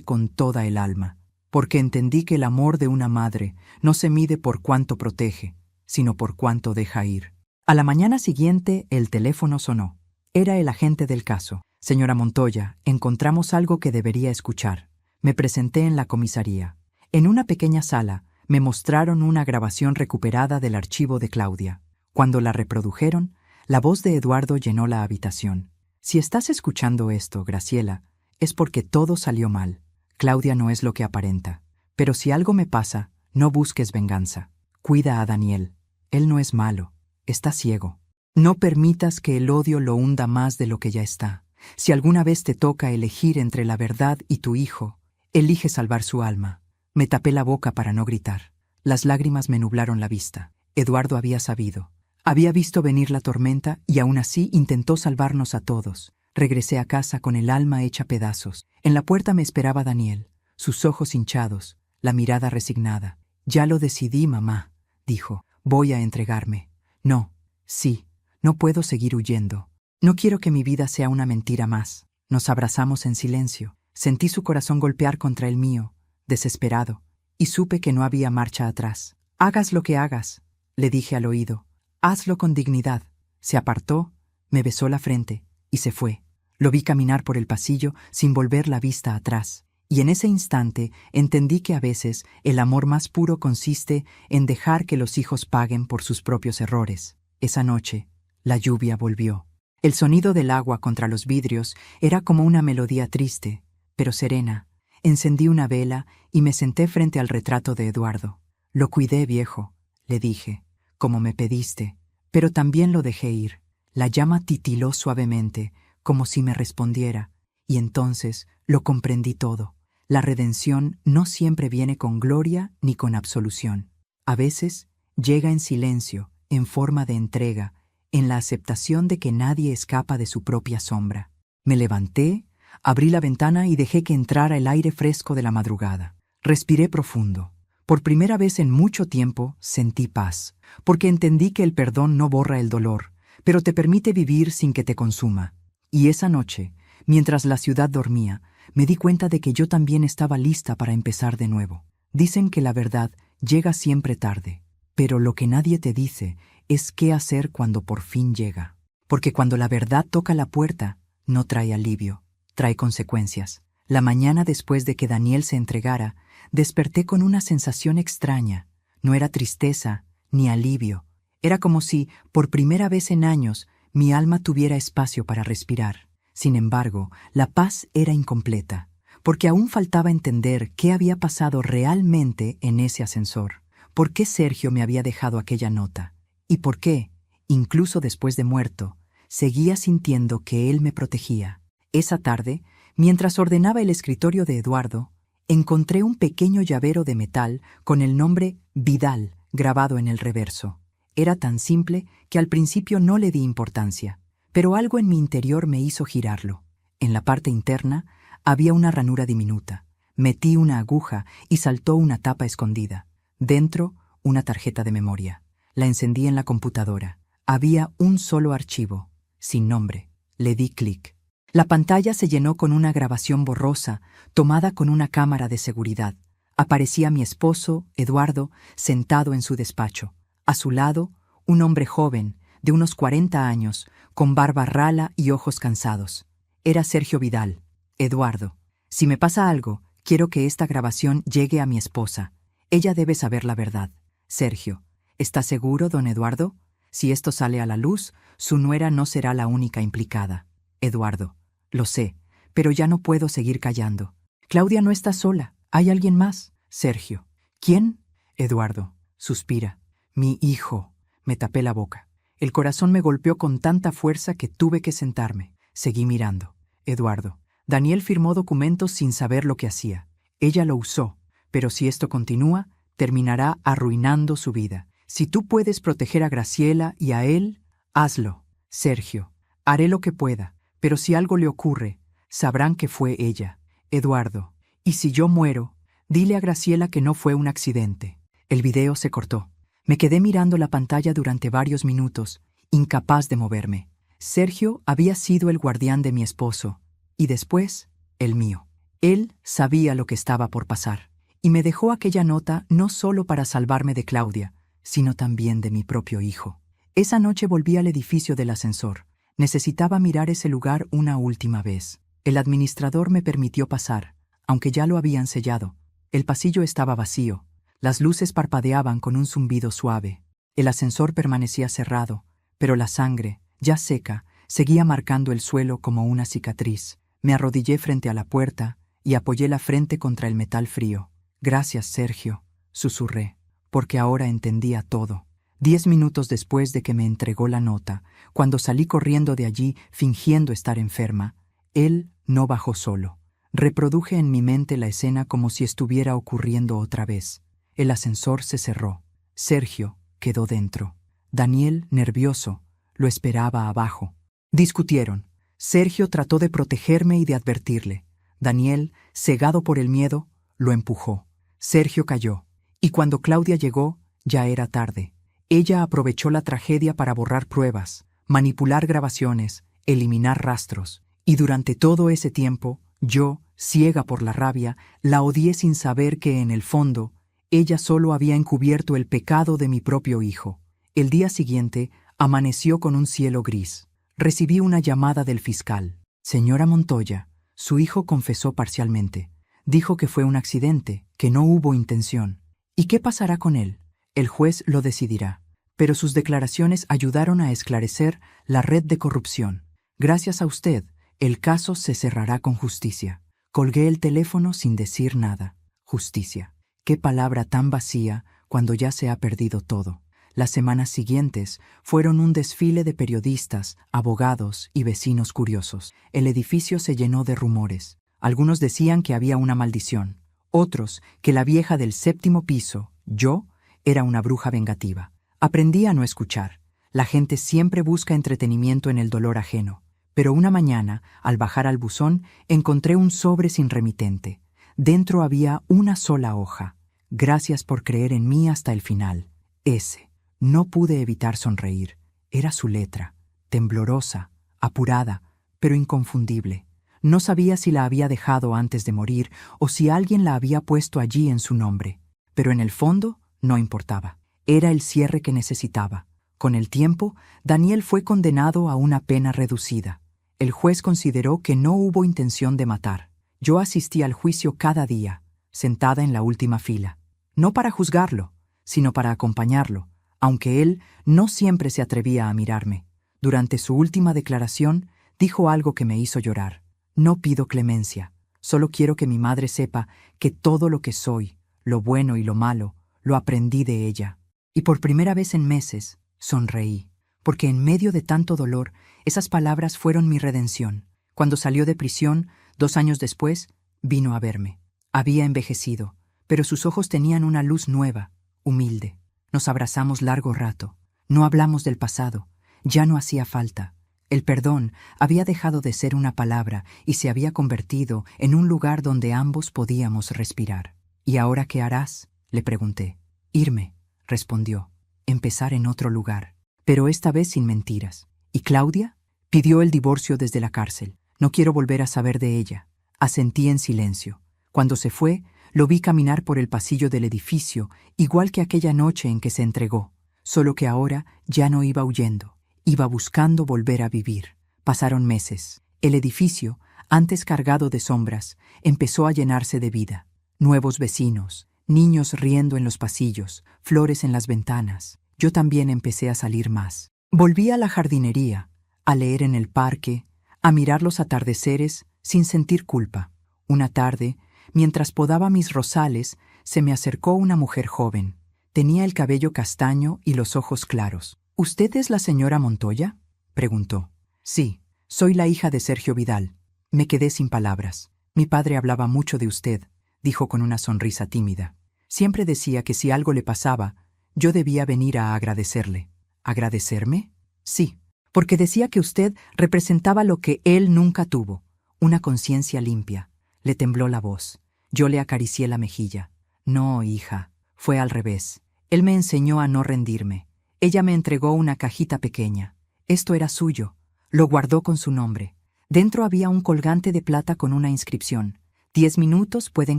con toda el alma, porque entendí que el amor de una madre no se mide por cuánto protege, sino por cuánto deja ir. A la mañana siguiente el teléfono sonó. Era el agente del caso. Señora Montoya, encontramos algo que debería escuchar. Me presenté en la comisaría. En una pequeña sala me mostraron una grabación recuperada del archivo de Claudia. Cuando la reprodujeron, la voz de Eduardo llenó la habitación. Si estás escuchando esto, Graciela, es porque todo salió mal. Claudia no es lo que aparenta. Pero si algo me pasa, no busques venganza. Cuida a Daniel. Él no es malo. Está ciego. No permitas que el odio lo hunda más de lo que ya está. Si alguna vez te toca elegir entre la verdad y tu hijo, elige salvar su alma. Me tapé la boca para no gritar. Las lágrimas me nublaron la vista. Eduardo había sabido. Había visto venir la tormenta y aún así intentó salvarnos a todos. Regresé a casa con el alma hecha pedazos. En la puerta me esperaba Daniel, sus ojos hinchados, la mirada resignada. «Ya lo decidí, mamá», dijo. «Voy a entregarme». «No, sí, no puedo seguir huyendo. No quiero que mi vida sea una mentira más». Nos abrazamos en silencio. Sentí su corazón golpear contra el mío, desesperado, y supe que no había marcha atrás. «Hagas lo que hagas», le dije al oído. «Hazlo con dignidad». Se apartó, me besó la frente y se fue. Lo vi caminar por el pasillo sin volver la vista atrás. Y en ese instante entendí que a veces el amor más puro consiste en dejar que los hijos paguen por sus propios errores. Esa noche, la lluvia volvió. El sonido del agua contra los vidrios era como una melodía triste, pero serena. Encendí una vela y me senté frente al retrato de Eduardo. «Lo cuidé, viejo», le dije, «como me pediste, pero también lo dejé ir». La llama titiló suavemente, como si me respondiera, y entonces lo comprendí todo. La redención no siempre viene con gloria ni con absolución. A veces llega en silencio, en forma de entrega, en la aceptación de que nadie escapa de su propia sombra. Me levanté, abrí la ventana y dejé que entrara el aire fresco de la madrugada. Respiré profundo. Por primera vez en mucho tiempo sentí paz, porque entendí que el perdón no borra el dolor, pero te permite vivir sin que te consuma. Y esa noche, mientras la ciudad dormía, me di cuenta de que yo también estaba lista para empezar de nuevo. Dicen que la verdad llega siempre tarde, pero lo que nadie te dice es qué hacer cuando por fin llega. Porque cuando la verdad toca la puerta, no trae alivio, trae consecuencias. La mañana después de que Daniel se entregara, desperté con una sensación extraña. No era tristeza ni alivio. Era como si, por primera vez en años, mi alma tuviera espacio para respirar. Sin embargo, la paz era incompleta, porque aún faltaba entender qué había pasado realmente en ese ascensor. ¿Por qué Sergio me había dejado aquella nota? ¿Y por qué, incluso después de muerto, seguía sintiendo que él me protegía? Esa tarde, mientras ordenaba el escritorio de Eduardo, encontré un pequeño llavero de metal con el nombre Vidal grabado en el reverso. Era tan simple que al principio no le di importancia, pero algo en mi interior me hizo girarlo. En la parte interna había una ranura diminuta. Metí una aguja y saltó una tapa escondida. Dentro, una tarjeta de memoria. La encendí en la computadora. Había un solo archivo, sin nombre. Le di clic. La pantalla se llenó con una grabación borrosa, tomada con una cámara de seguridad. Aparecía mi esposo, Eduardo, sentado en su despacho. A su lado, un hombre joven, de unos 40 años, con barba rala y ojos cansados. Era Sergio Vidal. «Eduardo, si me pasa algo, quiero que esta grabación llegue a mi esposa. Ella debe saber la verdad. Sergio, ¿está seguro, don Eduardo? Si esto sale a la luz, su nuera no será la única implicada». Eduardo: «Lo sé, pero ya no puedo seguir callando. Claudia no está sola, hay alguien más». Sergio: «¿Quién?» Eduardo suspira: «Mi hijo». Me tapé la boca. El corazón me golpeó con tanta fuerza que tuve que sentarme. Seguí mirando. Eduardo: «Daniel firmó documentos sin saber lo que hacía. Ella lo usó, pero si esto continúa, terminará arruinando su vida. Si tú puedes proteger a Graciela y a él, hazlo». Sergio: «Haré lo que pueda, pero si algo le ocurre, sabrán que fue ella». Eduardo: «Y si yo muero, dile a Graciela que no fue un accidente». El video se cortó. Me quedé mirando la pantalla durante varios minutos, incapaz de moverme. Sergio había sido el guardián de mi esposo, y después, el mío. Él sabía lo que estaba por pasar, y me dejó aquella nota no solo para salvarme de Claudia, sino también de mi propio hijo. Esa noche volví al edificio del ascensor. Necesitaba mirar ese lugar una última vez. El administrador me permitió pasar, aunque ya lo habían sellado. El pasillo estaba vacío. Las luces parpadeaban con un zumbido suave. El ascensor permanecía cerrado, pero la sangre, ya seca, seguía marcando el suelo como una cicatriz. Me arrodillé frente a la puerta y apoyé la frente contra el metal frío. «Gracias, Sergio», susurré, porque ahora entendía todo. 10 minutos después de que me entregó la nota, cuando salí corriendo de allí fingiendo estar enferma, él no bajó solo. Reproduje en mi mente la escena como si estuviera ocurriendo otra vez. El ascensor se cerró. Sergio quedó dentro. Daniel, nervioso, lo esperaba abajo. Discutieron. Sergio trató de protegerme y de advertirle. Daniel, cegado por el miedo, lo empujó. Sergio cayó. Y cuando Claudia llegó, ya era tarde. Ella aprovechó la tragedia para borrar pruebas, manipular grabaciones, eliminar rastros. Y durante todo ese tiempo, yo, ciega por la rabia, la odié sin saber que en el fondo, ella solo había encubierto el pecado de mi propio hijo. El día siguiente, amaneció con un cielo gris. Recibí una llamada del fiscal. «Señora Montoya, su hijo confesó parcialmente. Dijo que fue un accidente, que no hubo intención. ¿Y qué pasará con él? El juez lo decidirá. Pero sus declaraciones ayudaron a esclarecer la red de corrupción. Gracias a usted, el caso se cerrará con justicia». Colgué el teléfono sin decir nada. Justicia. Qué palabra tan vacía cuando ya se ha perdido todo. Las semanas siguientes fueron un desfile de periodistas, abogados y vecinos curiosos. El edificio se llenó de rumores. Algunos decían que había una maldición. Otros que la vieja del 7º piso, yo, era una bruja vengativa. Aprendí a no escuchar. La gente siempre busca entretenimiento en el dolor ajeno. Pero una mañana, al bajar al buzón, encontré un sobre sin remitente. Dentro había una sola hoja. «Gracias por creer en mí hasta el final. S». No pude evitar sonreír. Era su letra, temblorosa, apurada, pero inconfundible. No sabía si la había dejado antes de morir o si alguien la había puesto allí en su nombre. Pero en el fondo, no importaba. Era el cierre que necesitaba. Con el tiempo, Daniel fue condenado a una pena reducida. El juez consideró que no hubo intención de matar. Yo asistí al juicio cada día, sentada en la última fila. No para juzgarlo, sino para acompañarlo, aunque él no siempre se atrevía a mirarme. Durante su última declaración, dijo algo que me hizo llorar. «No pido clemencia, solo quiero que mi madre sepa que todo lo que soy, lo bueno y lo malo, lo aprendí de ella». Y por primera vez en meses, sonreí, porque en medio de tanto dolor, esas palabras fueron mi redención. Cuando salió de prisión, 2 años después, vino a verme. Había envejecido, pero sus ojos tenían una luz nueva, humilde. Nos abrazamos largo rato. No hablamos del pasado. Ya no hacía falta. El perdón había dejado de ser una palabra y se había convertido en un lugar donde ambos podíamos respirar. «¿Y ahora qué harás?», le pregunté. «Irme», respondió. «Empezar en otro lugar». Pero esta vez sin mentiras. «¿Y Claudia?». «Pidió el divorcio desde la cárcel. No quiero volver a saber de ella». Asentí en silencio. Cuando se fue, lo vi caminar por el pasillo del edificio, igual que aquella noche en que se entregó, solo que ahora ya no iba huyendo, iba buscando volver a vivir. Pasaron meses. El edificio, antes cargado de sombras, empezó a llenarse de vida. Nuevos vecinos, niños riendo en los pasillos, flores en las ventanas. Yo también empecé a salir más. Volví a la jardinería, a leer en el parque, a mirar los atardeceres sin sentir culpa. Una tarde, mientras podaba mis rosales, se me acercó una mujer joven. Tenía el cabello castaño y los ojos claros. «¿Usted es la señora Montoya?», preguntó. «Sí, soy la hija de Sergio Vidal». Me quedé sin palabras. «Mi padre hablaba mucho de usted», dijo con una sonrisa tímida. «Siempre decía que si algo le pasaba, yo debía venir a agradecerle». «¿Agradecerme?». «Sí, porque decía que usted representaba lo que él nunca tuvo, una conciencia limpia». Le tembló la voz. Yo le acaricié la mejilla. «No, hija, fue al revés. Él me enseñó a no rendirme. Ella me entregó una cajita pequeña. Esto era suyo. Lo guardó con su nombre. Dentro había un colgante de plata con una inscripción: 10 minutos pueden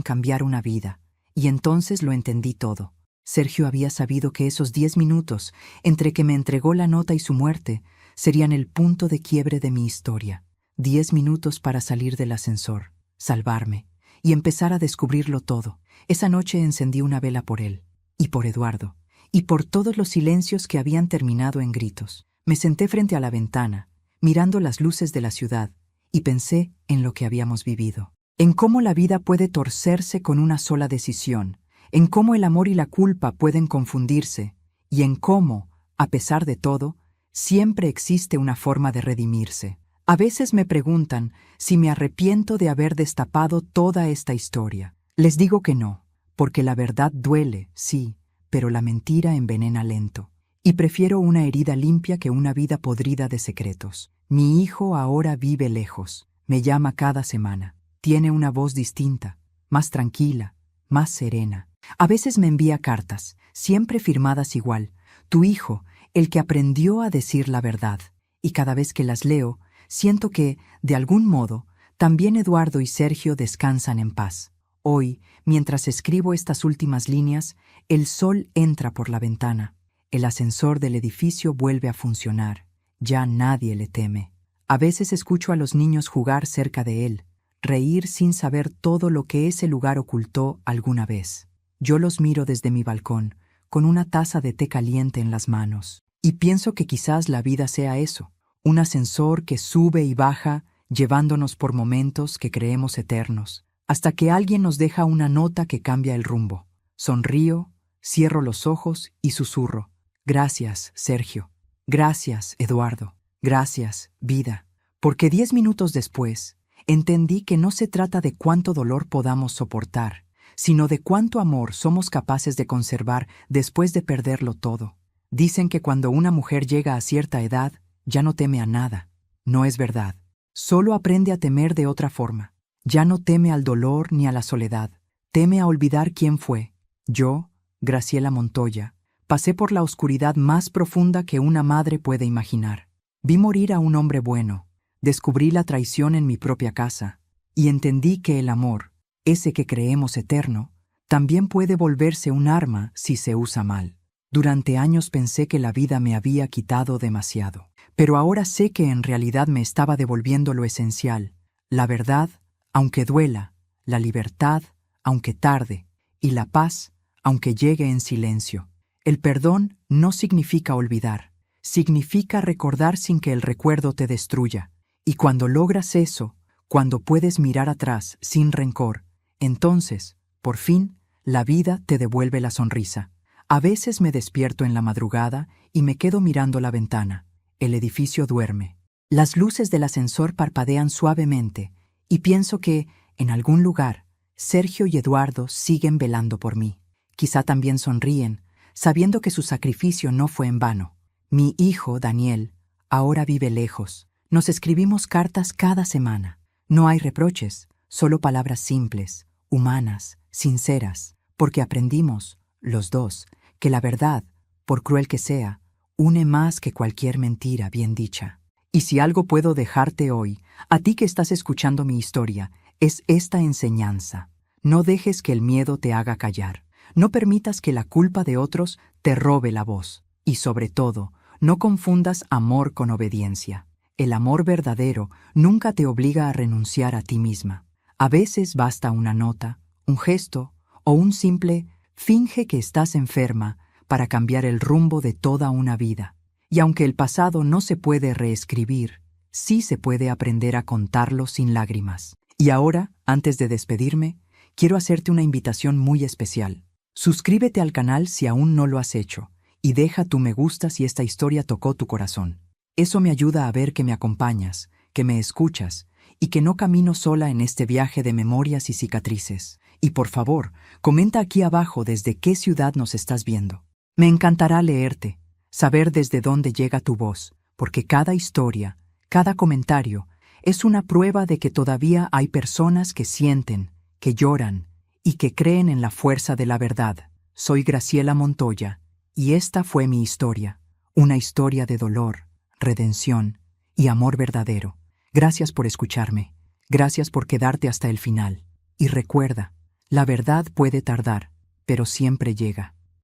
cambiar una vida. Y entonces lo entendí todo. Sergio había sabido que esos 10 minutos, entre que me entregó la nota y su muerte, serían el punto de quiebre de mi historia. 10 minutos para salir del ascensor, salvarme y empezar a descubrirlo todo. Esa noche encendí una vela por él, y por Eduardo, y por todos los silencios que habían terminado en gritos. Me senté frente a la ventana, mirando las luces de la ciudad, y pensé en lo que habíamos vivido. En cómo la vida puede torcerse con una sola decisión, en cómo el amor y la culpa pueden confundirse, y en cómo, a pesar de todo, siempre existe una forma de redimirse. A veces me preguntan si me arrepiento de haber destapado toda esta historia. Les digo que no, porque la verdad duele, sí, pero la mentira envenena lento. Y prefiero una herida limpia que una vida podrida de secretos. Mi hijo ahora vive lejos, me llama cada semana. Tiene una voz distinta, más tranquila, más serena. A veces me envía cartas, siempre firmadas igual: tu hijo, el que aprendió a decir la verdad. Y cada vez que las leo, siento que, de algún modo, también Eduardo y Sergio descansan en paz. Hoy, mientras escribo estas últimas líneas, el sol entra por la ventana. El ascensor del edificio vuelve a funcionar. Ya nadie le teme. A veces escucho a los niños jugar cerca de él, reír sin saber todo lo que ese lugar ocultó alguna vez. Yo los miro desde mi balcón, con una taza de té caliente en las manos, y pienso que quizás la vida sea eso, un ascensor que sube y baja, llevándonos por momentos que creemos eternos, hasta que alguien nos deja una nota que cambia el rumbo. Sonrío, cierro los ojos y susurro: gracias, Sergio. Gracias, Eduardo. Gracias, vida. Porque 10 minutos después, entendí que no se trata de cuánto dolor podamos soportar, sino de cuánto amor somos capaces de conservar después de perderlo todo. Dicen que cuando una mujer llega a cierta edad, ya no teme a nada. No es verdad. Solo aprende a temer de otra forma. Ya no teme al dolor ni a la soledad. Teme a olvidar quién fue. Yo, Graciela Montoya, pasé por la oscuridad más profunda que una madre puede imaginar. Vi morir a un hombre bueno. Descubrí la traición en mi propia casa. Y entendí que el amor, ese que creemos eterno, también puede volverse un arma si se usa mal. Durante años pensé que la vida me había quitado demasiado, pero ahora sé que en realidad me estaba devolviendo lo esencial: la verdad, aunque duela, la libertad, aunque tarde, y la paz, aunque llegue en silencio. El perdón no significa olvidar, significa recordar sin que el recuerdo te destruya. Y cuando logras eso, cuando puedes mirar atrás sin rencor, entonces, por fin, la vida te devuelve la sonrisa. A veces me despierto en la madrugada y me quedo mirando la ventana. El edificio duerme. Las luces del ascensor parpadean suavemente y pienso que, en algún lugar, Sergio y Eduardo siguen velando por mí. Quizá también sonríen, sabiendo que su sacrificio no fue en vano. Mi hijo, Daniel, ahora vive lejos. Nos escribimos cartas cada semana. No hay reproches, solo palabras simples, humanas, sinceras, porque aprendimos, los dos, que la verdad, por cruel que sea, une más que cualquier mentira bien dicha. Y si algo puedo dejarte hoy, a ti que estás escuchando mi historia, es esta enseñanza: no dejes que el miedo te haga callar, no permitas que la culpa de otros te robe la voz, y sobre todo, no confundas amor con obediencia. El amor verdadero nunca te obliga a renunciar a ti misma. A veces basta una nota, un gesto o un simple «finge que estás enferma» para cambiar el rumbo de toda una vida. Y aunque el pasado no se puede reescribir, sí se puede aprender a contarlo sin lágrimas. Y ahora, antes de despedirme, quiero hacerte una invitación muy especial. Suscríbete al canal si aún no lo has hecho, y deja tu me gusta si esta historia tocó tu corazón. Eso me ayuda a ver que me acompañas, que me escuchas, y que no camino sola en este viaje de memorias y cicatrices. Y por favor, comenta aquí abajo desde qué ciudad nos estás viendo. Me encantará leerte, saber desde dónde llega tu voz, porque cada historia, cada comentario, es una prueba de que todavía hay personas que sienten, que lloran y que creen en la fuerza de la verdad. Soy Graciela Montoya, y esta fue mi historia, una historia de dolor, redención y amor verdadero. Gracias por escucharme. Gracias por quedarte hasta el final. Y recuerda, la verdad puede tardar, pero siempre llega.